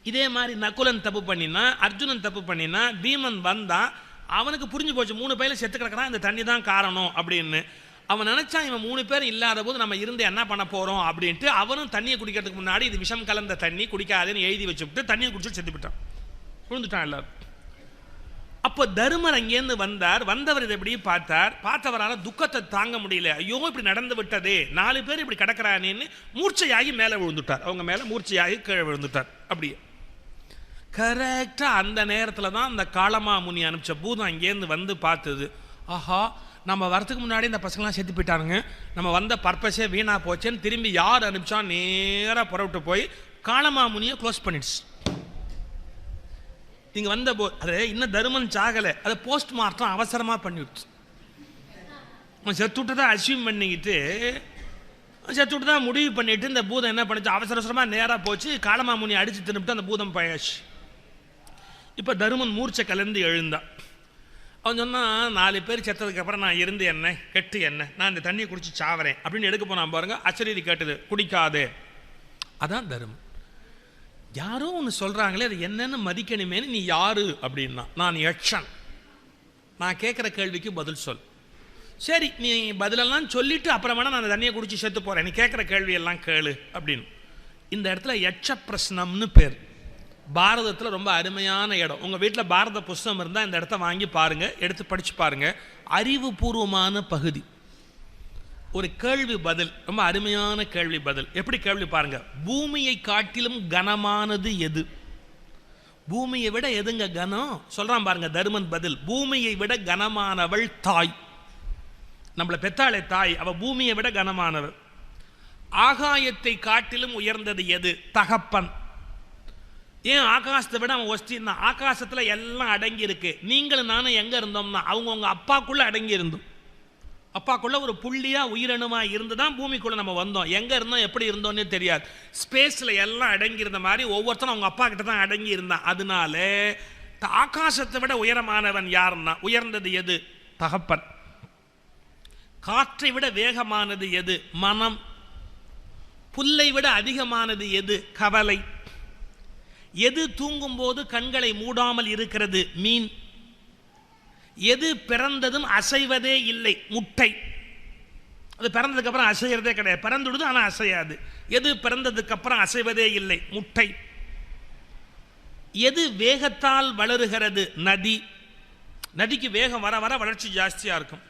Speaker 1: இதே மாதிரி நகுலன் தப்பு பண்ணினா, அர்ஜுனன் தப்பு பண்ணினா, பீமன் வந்தான். அவனுக்கு புரிஞ்சு போச்சு 3 பேரும் செத்து கிடக்கிறான், இந்த தண்ணி தான் காரணம் அப்படின்னு. அவன் நினச்சான், இவன் 3 பேர் இல்லாத போது நம்ம இருந்து என்ன பண்ண போகிறோம் அப்படின்ட்டு அவனும் தண்ணியை குடிக்கிறதுக்கு முன்னாடி இது விஷம் கலந்த தண்ணி, குடிக்காதுன்னு எழுதி வச்சுவிட்டு தண்ணியை குடிச்சு செத்துவிட்டான். விழுந்துட்டான் எல்லாரும். அப்போ தருமர் அங்கேருந்து வந்தார். வந்தவர் இதை எப்படி பார்த்தார். பார்த்தவரால் துக்கத்தை தாங்க முடியல. ஐயோ இப்படி நடந்து விட்டதே, 4 பேர் இப்படி கிடக்கிறானேன்னு மூர்ச்சையாகி மேலே விழுந்துட்டார். அவங்க மேலே மூர்ச்சையாகி கீழே விழுந்துட்டார். அப்படியே கரெக்டாக அந்த நேரத்தில் தான் அந்த காளமா முனி அனுப்பிச்ச பூதம் அங்கேருந்து வந்து பார்த்தது. ஆஹா, நம்ம வரத்துக்கு முன்னாடி இந்த பசங்களாம் செத்து போயிட்டானுங்க, நம்ம வந்த பர்பஸே வீணாக போச்சேன்னு திரும்பி யார் அனுப்பிச்சா நேராக புறவிட்டு போய் காளமா முனியை க்ளோஸ் பண்ணிடுச்சு. இங்கே வந்த அது இன்னும் தருமன் சாகலை, அதை போஸ்ட்மார்ட்டம் அவசரமாக பண்ணிவிடுச்சு. அவன் செத்துவிட்டு தான் அசியூம் பண்ணிக்கிட்டு செத்துவிட்டு தான் முடிவு பண்ணிவிட்டு இந்த பூதம் என்ன பண்ணிச்சு, அவசர அவசரமாக நேராக போச்சு. காளமா முனி அடித்து தின்னுட்டு அந்த பூதம் பயாச்சு. இப்போ தருமன் மூர்ச்சை கலந்து எழுந்தான். அவன் சொன்னான், 4 பேர் செத்ததுக்கப்புறம் நான் இருந்து என்ன கெட்டு என்ன, நான் இந்த தண்ணியை குடிச்சு சாவறேன் அப்படின்னு எடுக்க போனான் பாருங்க. அச்சரீதி கேட்டது, குடிக்காதே. அதான் தருமன். யாரோ ஒன்று சொல்கிறாங்களே, அது என்னென்னு மதிக்கணுமேனு நீ யாரு அப்படின்னா, நான் யக்ஷன், நான் கேட்குற கேள்விக்கு பதில் சொல். சரி, நீ பதிலெல்லாம் சொல்லிவிட்டு அப்புறம் வேணால் நான் அந்த தண்ணியை குடிச்சு செத்து போகிறேன், நீ கேட்குற கேள்வியெல்லாம் கேளு அப்படின்னு. இந்த இடத்துல யட்ச பிரஸ்னம்னு பேர். பாரதத்தில் ரொம்ப அருமையான இடம். உங்கள் வீட்டில் பாரத புஸ்தகம் இருந்தால் இந்த இடத்த வாங்கி பாருங்கள், எடுத்து படித்து பாருங்கள். அறிவுபூர்வமான பகுதி. ஒரு கேள்வி பதில், ரொம்ப அருமையான கேள்வி பதில். எப்படி கேள்வி பாருங்கள். பூமியை காட்டிலும் கனமானது எது? பூமியை விட எதுங்க கனம் சொல்கிறான் பாருங்க தருமன் பதில். பூமியை விட கனமானவள் தாய். நம்மளை பெத்தாளே தாய், அவள் பூமியை விட கனமானவள். ஆகாயத்தை காட்டிலும் உயர்ந்தது எது? தகப்பன். ஏன் ஆகாசத்தை விட அவன் ஒஸ்டின்னா, ஆகாசத்தில் எல்லாம் அடங்கி இருக்கு. நீங்களும் நானும் எங்கே இருந்தோம்னா அவங்கவுங்க அப்பாக்குள்ளே அடங்கி இருந்தோம். அப்பாக்குள்ள ஒரு புள்ளியா உயிரணுமா இருந்து தான் பூமிக்குள்ள நம்ம வந்தோம். எங்க இருந்தோம் எப்படி இருந்தோன்னே தெரியாது. ஸ்பேஸ்ல எல்லாம் அடங்கி இருந்த மாதிரி ஒவ்வொருத்தரும் அவங்க அப்பா கிட்ட தான் அடங்கி இருந்தான். அதனால ஆகாசத்தை விட உயரமானவன் யாருன்னா, உயர்ந்தது எது? தகப்பன். காற்றை விட வேகமானது எது? மனம். புல்லை விட அதிகமானது எது? கவலை. எது தூங்கும் போது கண்களை மூடாமல் இருக்கிறது? மீன். எது பிறந்ததும் அசைவதே இல்லை? முட்டை. அது பிறந்ததுக்கு அப்புறம் அசைகிறதே கிடையாது, பிறந்துடுது ஆனால் அசையாது. எது பிறந்ததுக்கு அப்புறம் அசைவதே இல்லை? முட்டை. எது வேகத்தால் வளருகிறது? நதி. நதிக்கு வேகம் வர வர வளர்ச்சி ஜாஸ்தியாக இருக்கும்.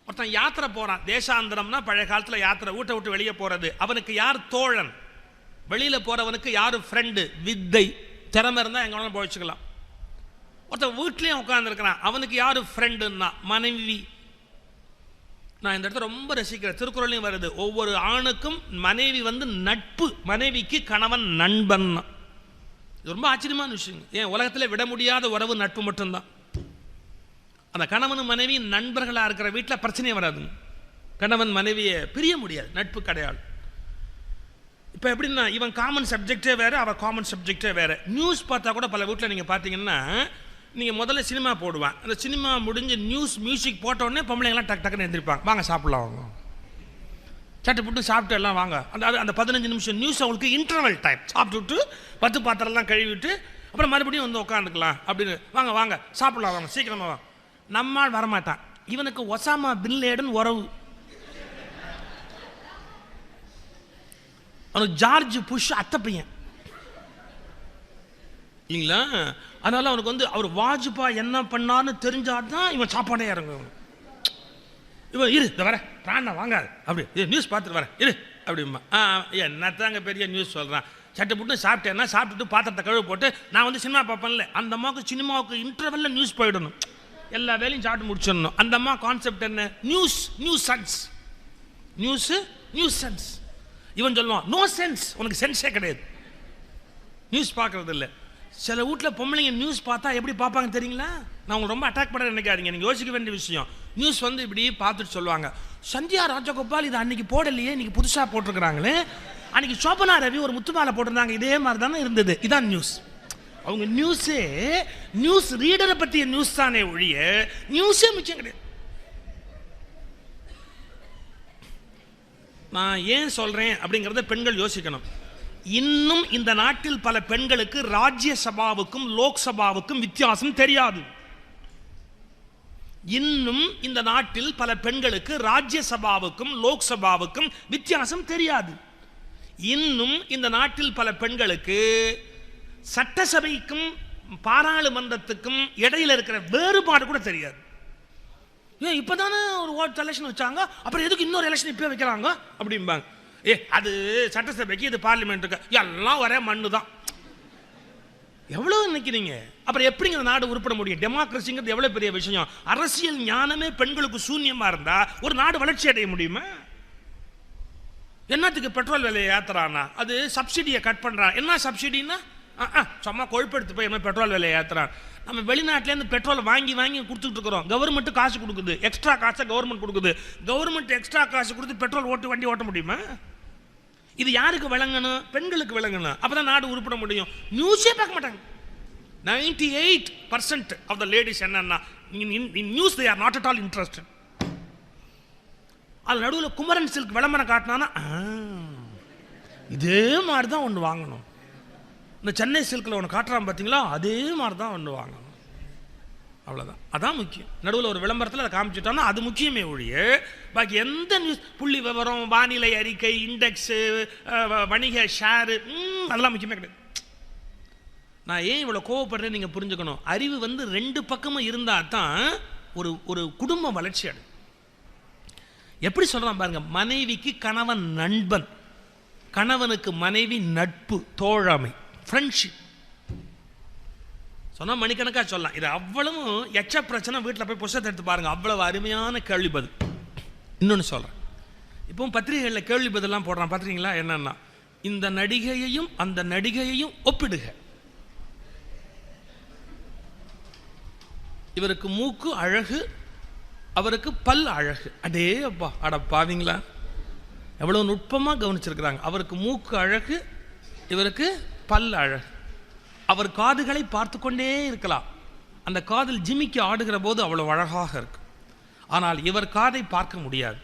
Speaker 1: ஒருத்தன் யாத்திரை போகிறான், தேசாந்திரம்னா பழைய காலத்தில் யாத்திரை, வீட்டை விட்டு வெளியே போகிறது. அவனுக்கு யார் தோழன்? வெளியில் போகிறவனுக்கு யார் ஃப்ரெண்டு? வித்தை. திறமை இருந்தால் எங்கே வேணாலும் போய்ச்சிக்கலாம். ஒருத்தன் வீட்லேயும் உட்காந்துருக்கிறான், அவனுக்கு யார் ஃப்ரெண்டுன்னா மனைவி. நான் இந்த இடத்துல ரொம்ப ரசிக்கிறேன், திருக்குறளையும் வருது, ஒவ்வொரு ஆணுக்கும் மனைவி நட்பு, மனைவிக்கு கணவன் நண்பன். இது ரொம்ப ஆச்சரியமான விஷயம். ஏன் உலகத்தில் விட முடியாத உறவு நட்பு மட்டும்தான். அந்த கணவன் மனைவி நண்பர்களாக இருக்கிற வீட்டில் பிரச்சனையே வராது. கணவன் மனைவியை பிரிய முடியாது, நட்பு கிடையாது. இப்போ எப்படின்னா, இவன் காமன் சப்ஜெக்டே வேறு, அவள் காமன் சப்ஜெக்டே வேறு. நியூஸ் பார்த்தா கூட பல வீட்டில் நீங்கள் பார்த்தீங்கன்னா, நீங்கள் முதல்ல சினிமா போடுவான், அந்த சினிமா முடிஞ்சு நியூஸ் மியூசிக் போட்ட உடனே பொம்பளைங்களாம் டக்கு டக்குன்னு எழுந்திருப்பாங்க, வாங்க சாப்பிட்லாம், வாங்க சட்டை போட்டு சாப்பிட்டு எல்லாம் வாங்க. அந்த 15 நிமிஷம் நியூஸ் அவங்களுக்கு இன்டர்வல் டைம். சாப்பிட்டுட்டு 10 பாத்திரம்லாம் கழுவிட்டு அப்புறம் மறுபடியும் உட்காந்துக்கலாம் அப்படின்னு. வாங்க வாங்க சாப்பிட்லாம், வாங்க சீக்கிரமாக வாங்க. நம்மால் வரமாட்டான். இவனுக்கு ஒசாமா பின் லேடன் உறவு, அவனுக்கு ஜார்ஜ் புஷ் அத்தை பையன் இல்லைங்களா. அதனால அவனுக்கு அவர் வாஜ்பா என்ன பண்ணான்னு தெரிஞ்சாதான் இவன் சாப்பாடே இறங்கும். இவன் இரு இந்த வர பிராணா வாங்காது அப்படி நியூஸ் பார்த்துட்டு வரேன் இரு அப்படிமா. என்னத்தாங்க பெரிய நியூஸ் சொல்கிறான். சட்டை போட்டு சாப்பிட்டேன்னா சாப்பிட்டுட்டு பாத்திரத்தை கழுவு போட்டு நான் சினிமா பார்ப்பேன்ல, அந்த அம்மாவுக்கு சினிமாவுக்கு இன்டர்வெல்ல நியூஸ் போயிடணும், எல்லா வேலையும் சாப்பிட்டு முடிச்சிடணும். அந்த அம்மா கான்செப்ட் என்ன? News sense, news sense. இவன் சொல்லுவான் நோ சென்ஸ், உனக்கு சென்ஸே கிடையாது, நியூஸ் பார்க்கறது இல்லை. சில வீட்டில் பொம்பளைங்க நியூஸ் பார்த்தா எப்படி பார்ப்பாங்க தெரியுங்களா? நான் உங்களுக்கு ரொம்ப அட்டாக் பண்ண நினைக்காதீங்க, நீங்கள் யோசிக்க வேண்டிய விஷயம். நியூஸ் இப்படி பார்த்துட்டு சொல்லுவாங்க, சந்தியா ராஜகோபால் இது அன்னைக்கு போடலையே, இன்னைக்கு புதுசாக போட்டிருக்கிறாங்களே, அன்னைக்கு சோபனா ரவி ஒரு முத்துமாலை போட்டிருந்தாங்க, இதே மாதிரி தானே இருந்தது. இதான் நியூஸ். அவங்க நியூஸ் ரீடரை பற்றிய நியூஸ் தானே ஒழிய நியூஸே மிச்சம் கிடையாது. நான் ஏன் சொல்றேன் அப்படிங்கிறத பெண்கள் யோசிக்கணும். இன்னும் இந்த நாட்டில் பல பெண்களுக்கு ராஜ்யசபாவுக்கும் லோக்சபாவுக்கும் வித்தியாசம் தெரியாது. இன்னும் இந்த நாட்டில் பல பெண்களுக்கு ராஜ்யசபாவுக்கும் லோக்சபாவுக்கும் வித்தியாசம் தெரியாது. இன்னும் இந்த நாட்டில் பல பெண்களுக்கு சட்டசபைக்கும் பாராளுமன்றத்துக்கும் இடையில இருக்கிற வேறுபாடு கூட தெரியாது. ஏன் இப்பதானே ஒரு எலெக்ஷன் வச்சாங்க, அப்புறம் எதுக்கு இன்னொரு எலெக்ஷன் இப்போ வைக்கிறாங்க அப்படிம்பாங்க. அது சட்டசபைக்கு, இது பார்லிமெண்ட்டுக்கு, எல்லாம் ஒரே மண்ணு தான். எவ்வளவு நினைக்கிறீங்க? அப்புறம் எப்படிங்க நாடு உருப்பட முடியும்? டெமோக்ரஸிங்கிறது எவ்வளவு பெரிய விஷயம். அரசியல் ஞானமே பெண்களுக்கு சூன்யமா இருந்தா ஒரு நாடு வளர்ச்சி அடைய முடியுமா? என்னத்துக்கு பெட்ரோல் விலையை ஏத்துறானா? அது சப்சிடியை கட் பண்றான். என்ன சப்சிடின்னா சும்மா கொழுப்பெடுத்து போய் என்ன பெட்ரோல் விலையை ஏத்துறான். நம்ம வெளிநாட்டிலேருந்து பெட்ரோல் வாங்கி கொடுத்துட்டு இருக்கிறோம். கவர்மெண்ட் காசு கொடுக்குது, எக்ஸ்ட்ரா காசை கவர்மெண்ட் கொடுக்குது. கவர்மெண்ட் எக்ஸ்ட்ரா காசு கொடுத்து பெட்ரோல் வண்டி ஓட்ட முடியுமா? இது யாருக்கு விளங்கணும்? பெண்களுக்கு விளங்கணும். அப்பதான் நாடு உருப்பட முடியும். நியூஸே பார்க்க மாட்டாங்க. 98% of the ladies என்னன்னா in news they are not at all interested. அது நடுவில் குமரன் சில்க் விளம்பரம் காட்டினானா இதே மாதிரி தான் ஒன்று வாங்கணும். இந்த சென்னை சில்கில் ஒன்று காட்டுறான் பார்த்தீங்களா, அதே மாதிரி தான் ஒன்று வாங்கணும். அவ்வளோதான், அதான் முக்கியம். நடுவில் ஒரு விளம்பரத்தில் அதை காமிச்சிட்டோம்னா அது முக்கியமே ஒழிய பாக்கி எந்த நியூஸ், புள்ளி விவரம், வானிலை அறிக்கை, இண்டெக்ஸு, வணிக ஷேரு, அதெல்லாம் முக்கியமே கிடையாது. நான் ஏன் இவ்வளோ கோவப்படுறேன்னு நீங்கள் புரிஞ்சுக்கணும். அறிவு 2 பக்கமும் இருந்தால் தான் ஒரு குடும்பம் வளர்ச்சி அடையும். எப்படி சொல்கிறான் பாருங்க, மனைவிக்கு கணவன் நண்பன், கணவனுக்கு மனைவி நட்பு, தோழமை, ஃப்ரெண்ட்ஷிப். சொன்னால் மணிக்கணக்காக சொல்லலாம். இது அவ்வளவு எச்ச பிரச்சனை. வீட்டில் போய் புத்தகத்தை எடுத்து பாருங்கள், அவ்வளவு அருமையான கேள்வி பதில். இன்னொன்று சொல்கிறேன், இப்போ பத்திரிகைகளில் கேள்வி பதிலாம் போடுறான் பார்த்துறீங்களா? என்னன்னா, இந்த நடிகையையும் அந்த நடிகையையும் ஒப்பிடுக, இவருக்கு மூக்கு அழகு, அவருக்கு பல் அழகு. அடே அப்பா, அட பாவீங்களா, எவ்வளோ நுட்பமாக கவனிச்சிருக்கிறாங்க. அவருக்கு மூக்கு அழகு, இவருக்கு பல் அழகு. அவர் காதுகளை பார்த்து கொண்டே இருக்கலாம். அந்த காதில் ஜிமிக்கி ஆடுகிற போது அவ்வளோ அழகாக இருக்கு. ஆனால் இவர் காதை பார்க்க முடியாது.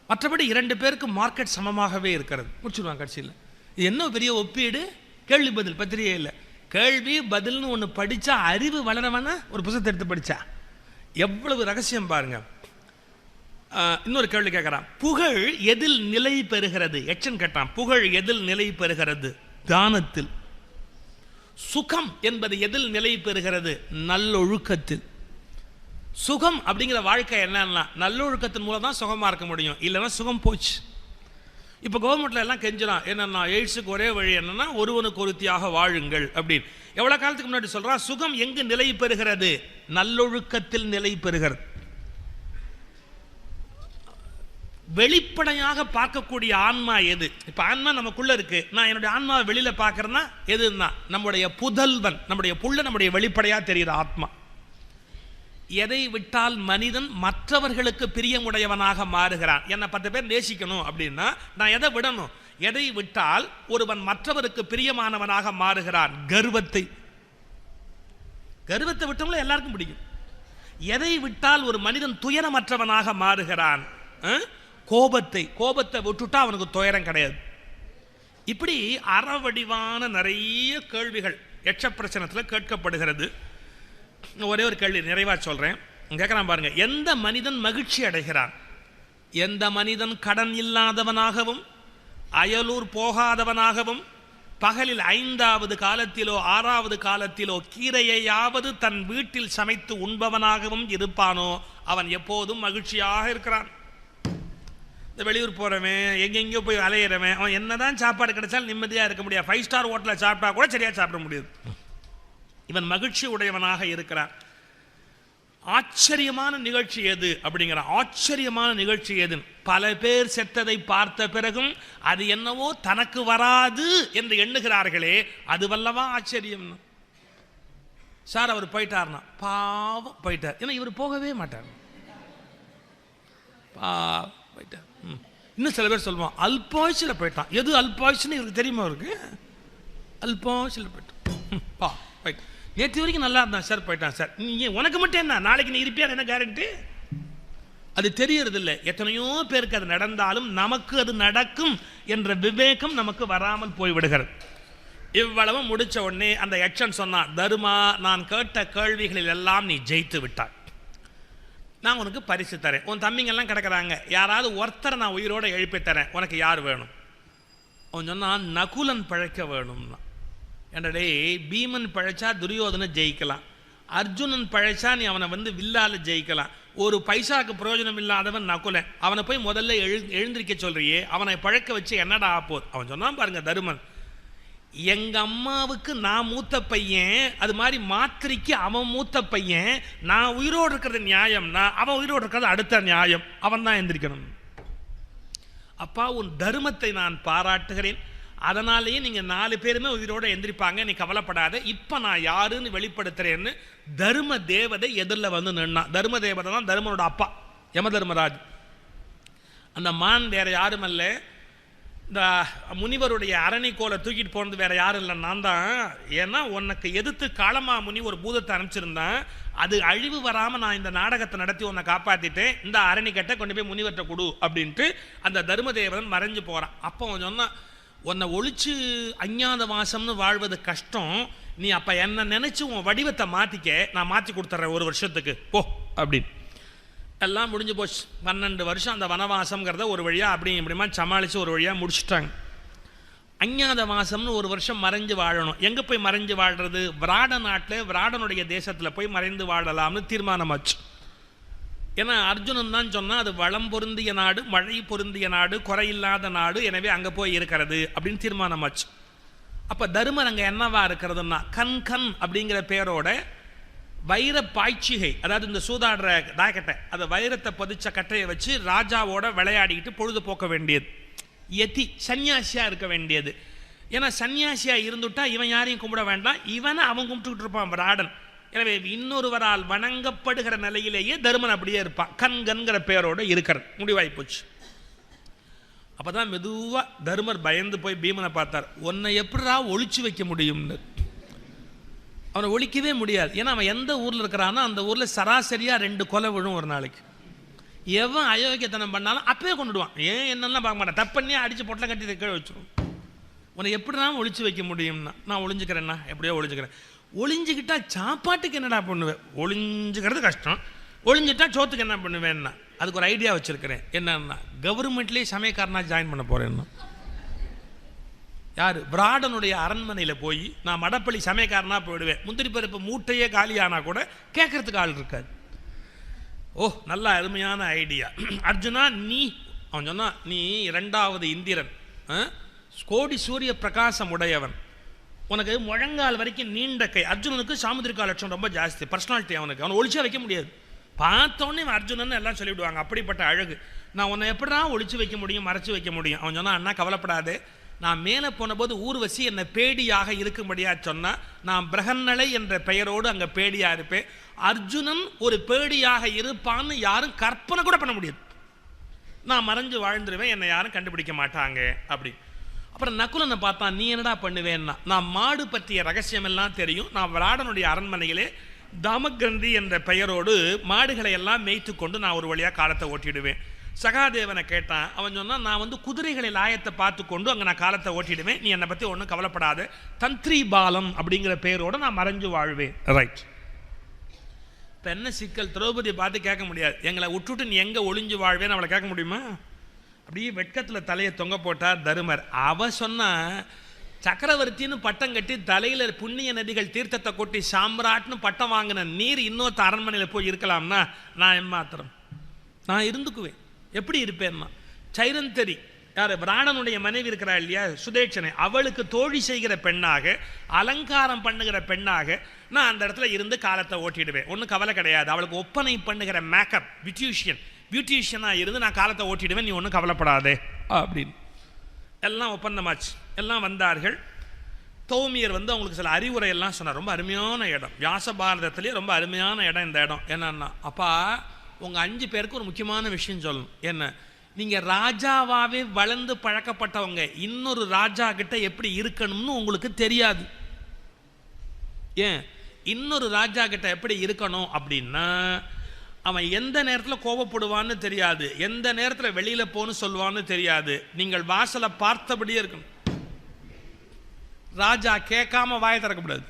Speaker 1: மற்றபடி 2 பேருக்கு மார்க்கெட் சமமாகவே இருக்கிறது. முடிச்சுடுவாங்க கட்சியில். இது என்ன பெரிய ஒப்பீடு? கேள்வி பதில் பத்திரிகை இல்லை, கேள்வி பதில்னு ஒன்று படித்தா அறிவு வளரவனா ஒரு புத்தகத்தை எடுத்து படித்தா எவ்வளவு ரகசியம் பாருங்க. இன்னொரு கேள்வி கேட்குறான், புகழ் எதில் நிலை பெறுகிறது? எச்சன் கேட்டான், புகழ் எதில் நிலை பெறுகிறது? தானத்தில். சுகம் என்பது எதில் நிலை பெறுகிறது? நல்லொழுக்கத்தில். சுகம் அப்படிங்கிற வாழ்க்கை என்னன்னா நல்லொழுக்கத்தின் மூலம் தான் சுகமாக இருக்க முடியும், இல்லைன்னா சுகம் போச்சு. இப்போ கவர்மெண்ட்ல எல்லாம் கெஞ்சிறான் என்னன்னா, எய்ட்ஸுக்கு ஒரே வழி என்னன்னா ஒருவனுக்கு ஒருத்தியாக வாழுங்கள் அப்படின்னு. எவ்வளோ காலத்துக்கு முன்னாடி சொல்கிறான், சுகம் எங்கு நிலை பெறுகிறது? நல்லொழுக்கத்தில் நிலை பெறுகிறது. வெளிப்படையாக பார்க்கக்கூடிய ஆன்மா எது? இப்போ ஆன்மா நமக்குள்ள இருக்கு, நான் என்னுடைய ஆன்மாவை வெளியில பார்க்கறேன்னா எதுன்னா நம்முடைய புதல்வன், நம்முடைய புள்ள, நம்முடைய வெளிப்படையா தெரிகிற ஆத்மா. எதை விட்டால் மனிதன் மற்றவர்களுக்கு பிரியமுடையவனாக மாறுகிறான். என்னை 10 பேர் நேசிக்கணும் அப்படின்னா நான் எதை விடணும்? எதை விட்டால் ஒருவன் மற்றவருக்கு பிரியமானவனாக மாறுகிறான்? கர்வத்தை. கர்வத்தை விட்டவங்கள எல்லாருக்கும் பிடிக்கும். எதை விட்டால் ஒரு மனிதன் துயரமற்றவனாக மாறுகிறான்? கோபத்தை. கோபத்தை விட்டுட்டா அவனுக்கு துயரம் கிடையாது. இப்படி அறவடிவான நிறைய கேள்விகள் யட்ச பிரச்சனத்தில் கேட்கப்படுகிறது. ஒரே ஒரு கேள்வி நிறைவா சொல்றேன், கேட்கறான் பாருங்க. எந்த மனிதன் மகிழ்ச்சி அடைகிறான்? எந்த மனிதன் கடன் இல்லாதவனாகவும் அயலூர் போகாதவனாகவும் பகலில் 5வது காலத்திலோ 6வது காலத்திலோ கீரையையாவது தன் வீட்டில் சமைத்து உண்பவனாகவும் இருப்பானோ அவன் எப்போதும் மகிழ்ச்சியாக இருக்கிறான். இந்த வெளியூர் போறவன், எங்கெங்கயோ போய் அலையிறவன், அவன் என்னதான் சாப்பாடு கிடைச்சாலும் நிம்மதியாக இருக்க முடியாது. 5 ஸ்டார் ஹோட்டலில் சாப்பிட்டா கூட சரியாக சாப்பிட முடியாது. இவன் மகிழ்ச்சி உடையவனாக இருக்கிறான். ஆச்சரியமான நிகழ்ச்சி எது அப்படிங்கிற, ஆச்சரியமான நிகழ்ச்சி எது? பல பேர் செத்ததை பார்த்த பிறகும் அது என்னவோ தனக்கு வராது என்று எண்ணுகிறார்களே, அது வல்லவா ஆச்சரியம். சார் அவர் போயிட்டார்னா பாவம் போயிட்டார், ஏன்னா இவர் போகவே மாட்டார், போயிட்டார். இன்னும் சில பேர் சொல்லுவான் அல்பாயுசில் போயிட்டான். எது அல்பாயுசுன்னு இவருக்கு தெரியுமா? அவருக்கு அல்பாயுசில் போயிட்டான், போயிட்டான். நேற்று வரைக்கும் நல்லா இருந்தான் சார், போயிட்டான் சார். நீ உனக்கு மட்டும் என்ன, நாளைக்கு நீ இருப்பியா என்ன கேரண்டி? அது தெரியறது இல்லை. எத்தனையோ பேருக்கு அது நடந்தாலும் நமக்கு அது நடக்கும் என்ற விவேகம் நமக்கு வராமல் போய்விடுகிறது. இவ்வளவு முடிச்ச உடனே அந்த யட்சன் சொன்னான், தருமா, நான் கேட்ட கேள்விகளில் எல்லாம் நீ ஜெயித்து விட்டாய், நான் உனக்கு பரிசு தரேன். உன் தம்பிங்கெல்லாம் கிடக்கிறாங்க, யாராவது ஒருத்தரை நான் உயிரோட எழுப்பி தரேன், உனக்கு யார் வேணும்? அவன் சொன்னான், நகுலன் பழைக்க வேணும்னா. என்னடே, பீமன் பழைச்சா துரியோதனை ஜெயிக்கலாம், அர்ஜுனன் பழைச்சா நீ அவனை வில்லால ஜெயிக்கலாம். ஒரு பைசாக்கு பிரயோஜனம் இல்லாதவன் நகுலன், அவனை போய் முதல்ல எழுந்திருக்க சொல்றியே, அவனை பழக்க வச்சு என்னடா ஆப்போது? அவன் சொன்னான் பாருங்க தருமன், எங்க அம்மாவுக்கு நான் மூத்த பையன், அது மாதிரி மாத்திரைக்கு அவன் மூத்த பையன், நான் உயிரோடு இருக்கிறது நியாயம்னா அவன் உயிரோடு இருக்கிறது அடுத்த நியாயம், அவன் தான் எந்திரிக்கணும். அப்பா, உன் தர்மத்தை நான் பாராட்டுகிறேன், அதனாலேயே நீங்கள் 4 பேருமே உயிரோடு எந்திரிப்பாங்க, நீ கவலைப்படாத, இப்போ நான் யாருன்னு வெளிப்படுத்துறேன்னு தர்ம தேவதை எதிரில் நின்னா. தர்ம தேவதை தான் தர்மனோட அப்பா யம தர்மராஜ். அந்த மான் வேற யாரும் அல்ல, இந்த முனிவருடைய அரணிக்கோலை தூக்கிட்டு போனது வேற யாரும் இல்லை, நான் தான். ஏன்னா உனக்கு எதிர்த்து காளமா முனி ஒரு பூதத்தை அனுப்பிச்சிருந்தேன், அது அழிவு வராமல் நான் இந்த நாடகத்தை நடத்தி உன்னை காப்பாற்றிட்டேன், இந்த அரணிக்கட்டை கொண்டு போய் முனிவர்கிட்ட கொடு அப்படின்ட்டு அந்த தர்மதேவன் மறைஞ்சு போகிறான். அப்போ அவன் சொன்னான், உன்னை ஒழிச்சு அஞ்ஞாத வாசம்னு வாழ்வது கஷ்டம், நீ அப்போ என்ன நினச்சி உன் வடிவத்தை மாற்றிக்க, நான் மாற்றி கொடுத்துட்றேன் 1 வருஷத்துக்கு போ அப்படின்னு. எல்லாம் முடிஞ்சு போச்சு. 12 வருஷம் அந்த வனவாசம்ங்கிறத ஒரு வழியாக அப்படி இப்படிமா சமாளித்து ஒரு வழியாக முடிச்சுட்டாங்க. அஞ்ஞாத வாசம்னு 1 வருஷம் மறைஞ்சு வாழணும். எங்கே போய் மறைஞ்சு வாழ்கிறது? விராட நாட்டில் விராடனுடைய தேசத்தில் போய் மறைந்து வாழலாம்னு தீர்மானமாச்சு. ஏன்னா அர்ஜுனன் தான் சொன்னால் அது வளம் பொருந்திய நாடு, மழை பொருந்திய நாடு, குறையில்லாத நாடு, எனவே அங்கே போய் இருக்கிறது அப்படின்னு தீர்மானமாச்சு. அப்போ தருமர் அங்கே என்னவா இருக்கிறதுன்னா, கண் கண் அப்படிங்கிற பேரோட வைர பாய்ச்சிகை, அதாவது இந்த சூதாடுற தாக்கட்டை, அதை வைரத்தை பதிச்ச கட்டையை வச்சு ராஜாவோட விளையாடிக்கிட்டு பொழுது போக்க வேண்டியது. யதி சன்னியாசியாக இருக்க வேண்டியது. ஏன்னா சன்னியாசியாக இருந்துட்டா இவன் யாரையும் கும்பிட வேண்டாம், இவனை அவன் கும்பிட்டுக்கிட்டு இருப்பான் விராடன். எனவே இன்னொருவரால் வணங்கப்படுகிற நிலையிலேயே தருமன் அப்படியே இருப்பான். கண்கன்கிற பெயரோடு இருக்கிறது முடிவாய் போச்சு. அப்பதான் மெதுவா தருமர் பயந்து போய் பீமனை பார்த்தார். உன்னை எப்படிடா ஒழிச்சு வைக்க முடியும்னு. அவனை ஒழிக்கவே முடியாது. ஏன்னா அவன் எந்த ஊரில் இருக்கிறானோ அந்த ஊரில் சராசரியாக 2 கொலை விழும் ஒரு நாளைக்கு. எவன் அயோக்கியத்தனம் பண்ணாலும் அப்பவே கொண்டுடுவான். ஏன் என்னெல்லாம் பார்க்க மாட்டான். தப்பண்ணி அடித்து பொட்டலை கட்டி கீழே வச்சுருவோம். உன்னை எப்படினா ஒழிச்சு வைக்க முடியும்னா நான் ஒளிஞ்சுக்கிறேன்னா எப்படியோ ஒளிஞ்சுக்கிறேன். ஒளிஞ்சுக்கிட்டா சாப்பாட்டுக்கு என்னடா பண்ணுவேன். ஒளிஞ்சுக்கிறது கஷ்டம். ஒளிஞ்சிட்டா சோத்துக்கு என்ன பண்ணுவேன்னா அதுக்கு ஒரு ஐடியா வச்சுருக்கிறேன். என்னன்னா கவர்மெண்ட்லேயே சமயக்காரனா ஜாயின் பண்ண போகிறேன்னா. யார் விராடனுடைய அரண்மனையில் போய் நான் மடப்பள்ளி சமயக்காரனாக போயிடுவேன். முந்திரி பருப்பு மூட்டையே காலியானா கூட கேட்கறதுக்கு ஆள் இருக்காது. ஓ நல்ல அருமையான ஐடியா அர்ஜுனா. அவன் சொன்னா நீ 2வது இந்திரன், கோடி சூரிய பிரகாசம் உடையவன், உனக்கு முழங்கால் வரைக்கும் நீண்ட கை. அர்ஜுனனுக்கு சாமுதிரிகா லட்சம் ரொம்ப ஜாஸ்தி பர்சனாலிட்டி. அவனை ஒழிச்சே வைக்க முடியாது. பார்த்தோன்னே அர்ஜுனன் எல்லாம் சொல்லிவிடுவாங்க. அப்படிப்பட்ட அழகு. நான் உன்னை எப்படினா ஒழிச்சு வைக்க முடியும், மறைச்சு வைக்க முடியும். அவன் சொன்னா அண்ணா கவலைப்படாதே, நான் மேலே போன போது ஊர்வசி என்னை பேடியாக இருக்கும்படியா சொன்னா நான் பிரகன்னலை என்ற பெயரோடு அங்கே பேடியாக இருப்பேன். அர்ஜுனன் ஒரு பேடியாக இருப்பான்னு யாரும் கற்பனை கூட பண்ண முடியாது. நான் மறைஞ்சு வாழ்ந்துருவேன், என்னை யாரும் கண்டுபிடிக்க மாட்டாங்க அப்படி. அப்புறம் நக்குலனை பார்த்தான். நீ என்னடா பண்ணுவேன்னா நான் மாடு பற்றிய ரகசியம் எல்லாம் தெரியும். நான் விராடனுடைய அரண்மனையிலே தாமகிரந்தி என்ற பெயரோடு மாடுகளை எல்லாம் மேய்த்து கொண்டு நான் ஒரு வழியாக காலத்தை ஓட்டிடுவேன். சகாதேவனை கேட்டான். அவன் சொன்னான் நான் குதிரைகளை லாயத்தை பார்த்து கொண்டு அங்கே நான் காலத்தை ஓட்டிடுவேன். நீ என்னை பற்றி ஒன்றும் கவலைப்படாத. தந்திரி பாலம் அப்படிங்கிற பெயரோடு நான் மறைஞ்சு வாழ்வேன். ரைட். இப்போ என்ன சிக்கல்? திரௌபதியை பார்த்து கேட்க முடியாது. எங்களை விட்டுட்டு நீ எங்கே ஒளிஞ்சு வாழ்வேன்னு அவளை கேட்க முடியுமா? அப்படியே வெட்கத்தில் தலையை தொங்க போட்டார் தருமர். அவ சொன்னா சக்கரவர்த்தின்னு பட்டம் கட்டி தலையில் புண்ணிய நதிகள் தீர்த்தத்தை கொட்டி சாம்ராட்னு பட்டம் வாங்கின நீர் இன்னொருத்த அரண்மனையில் போய் இருக்கலாம்னா நான் எம்மாத்திரம் நான் இருந்துக்குவேன். எப்படி இருப்பேன்னா சைரந்தரி யார் விராடனுடைய மனைவி இருக்கிறா இல்லையா சுதேட்சனை, அவளுக்கு தோழி செய்கிற பெண்ணாக அலங்காரம் பண்ணுகிற பெண்ணாக நான் அந்த இடத்துல இருந்து காலத்தை ஓட்டிடுவேன். ஒன்றும் கவலை கிடையாது. அவளுக்கு ஒப்பனை பண்ணுகிற மேக்கப் பியூட்டிஷியனாக இருந்து நான் காலத்தை ஓட்டிடுவேன். நீ ஒன்றும் கவலைப்படாதே அப்படின்னு எல்லாம் ஒப்பந்தமாச்சு. எல்லாம் வந்தார்கள். தௌமியர் அவங்களுக்கு சில அறிவுரை எல்லாம் சொன்னார். ரொம்ப அருமையான இடம், வியாச பாரதத்திலேயே ரொம்ப அருமையான இடம் இந்த இடம். என்னன்னா அப்பா உங்கள் 5 பேருக்கு ஒரு முக்கியமான விஷயம் சொல்லணும். என்ன, நீங்கள் ராஜாவாகவே வளர்ந்து பழக்கப்பட்டவங்க இன்னொரு ராஜா கிட்ட எப்படி இருக்கணும்னு உங்களுக்கு தெரியாது. ஏன் இன்னொரு ராஜா கிட்ட எப்படி இருக்கணும் அப்படின்னா அவன் எந்த நேரத்தில் கோபப்படுவான்னு தெரியாது, எந்த நேரத்தில் வெளியில் போன்னு சொல்லுவான்னு தெரியாது. நீங்கள் வாசலை பார்த்தபடியே இருக்கணும். ராஜா கேட்காம வாயை திறக்கக்கூடாது.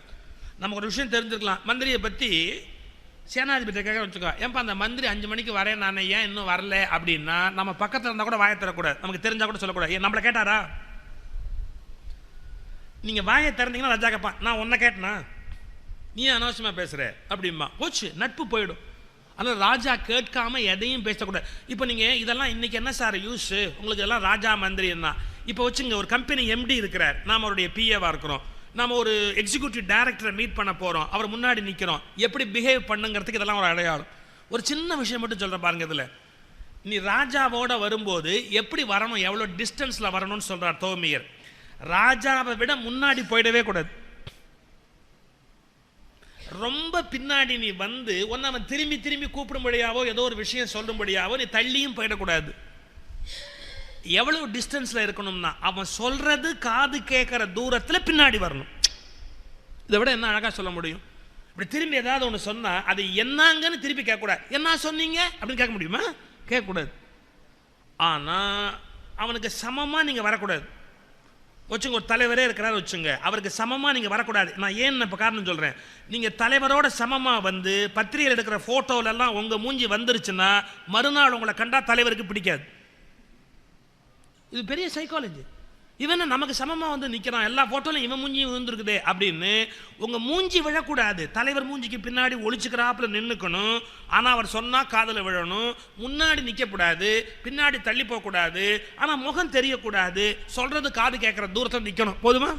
Speaker 1: நமக்கு ஒரு விஷயம் தெரிஞ்சிருக்கலாம். மந்திரியை பற்றி சேனாதிபதி கேட்க வச்சுக்கோ, ஏன்பா அந்த மந்திரி 5 மணிக்கு வரேன் நான் ஏன் இன்னும் வரல அப்படின்னா நம்ம பக்கத்தில் இருந்தால் கூட வாயை தரக்கூடாது. நமக்கு தெரிஞ்சால் கூட சொல்லக்கூடாது. ஏன் நம்மளை கேட்டாரா? நீங்கள் வாயை திறந்தீங்கன்னா ராஜா கேட்பான், நான் உன்னை கேட்டனா நீ அனாவசியமாக பேசுகிற அப்படிம்பா. போச்சு, நட்பு போயிடும். ஆனால் ராஜா கேட்காம எதையும் பேசக்கூடாது. இப்போ நீங்கள் இதெல்லாம் இன்றைக்கி என்ன சார் யூஸ் உங்களுக்கு எல்லாம் ராஜா மந்திரி என்ன? இப்போ வச்சுங்க ஒரு கம்பெனி எம்டி இருக்கிறார், நாம் அவருடைய பிஏவாக இருக்கிறோம், நம்ம ஒரு எக்ஸிக்யூட்டிவ் டைரக்டரை மீட் பண்ண போகிறோம், அவர் முன்னாடி நிற்கிறோம், எப்படி பிஹேவ் பண்ணுங்கிறதுக்கு இதெல்லாம் ஒரு அடையாளம். ஒரு சின்ன விஷயம் மட்டும் சொல்கிறேன் பாருங்க. இதில் நீ ராஜாவோட வரும்போது எப்படி வரணும், எவ்வளோ டிஸ்டன்ஸில் வரணும்னு சொல்கிறார் தௌமியர். ராஜாவை விட முன்னாடி போயிடவே கூடாது. ரொம்ப பின்னாடி நீ ஒன்று அவன் திரும்பி திரும்பி கூப்பிடும்படியாவோ ஏதோ ஒரு விஷயம் சொல்லும்படியாவோ நீ தள்ளியும் போயிடக்கூடாது. எவ்வளவு டிஸ்டன்ஸில் இருக்கணும்னா அவன் சொல்றது காது கேட்குற தூரத்தில் பின்னாடி வரணும். இதை விட என்ன அழகாக சொல்ல முடியும்? இப்படி திரும்பி ஏதாவது ஒன்று சொன்னால் அது என்னங்கன்னு திருப்பி கேட்கக்கூடாது. என்ன சொன்னீங்க அப்படின்னு கேட்க முடியுமா? கேட்கக்கூடாது. ஆனால் அவனுக்கு சமமாக நீங்கள் வரக்கூடாது. வச்சுங்க ஒரு தலைவரே இருக்கிறாரு வச்சுங்க, அவருக்கு சமமாக நீங்கள் வரக்கூடாது. நான் ஏன் இப்போ காரணம் சொல்கிறேன். நீங்கள் தலைவரோட சமமாக பத்திரிகையில் எடுக்கிற ஃபோட்டோவிலெல்லாம் உங்கள் மூஞ்சி வந்துருச்சுன்னா மறுநாள் உங்களை கண்டா தலைவருக்கு பிடிக்காது. இது பெரிய சைக்காலஜி. இவன் நமக்கு சமமாக நிற்கிறான், எல்லா ஃபோட்டோலையும் இவன் மூஞ்சி வந்துருக்குதே அப்படின்னு உங்கள் மூஞ்சி விழக்கூடாது. தலைவர் மூஞ்சிக்கு பின்னாடி ஒழிச்சுக்கிறாப்புல நின்றுக்கணும். ஆனால் அவர் சொன்னால் காதில் விழணும். முன்னாடி நிற்கக்கூடாது, பின்னாடி தள்ளி போகக்கூடாது. ஆனால் முகம் தெரியக்கூடாது. சொல்கிறது காது கேட்குற தூரத்தில் நிற்கணும். போதுமா?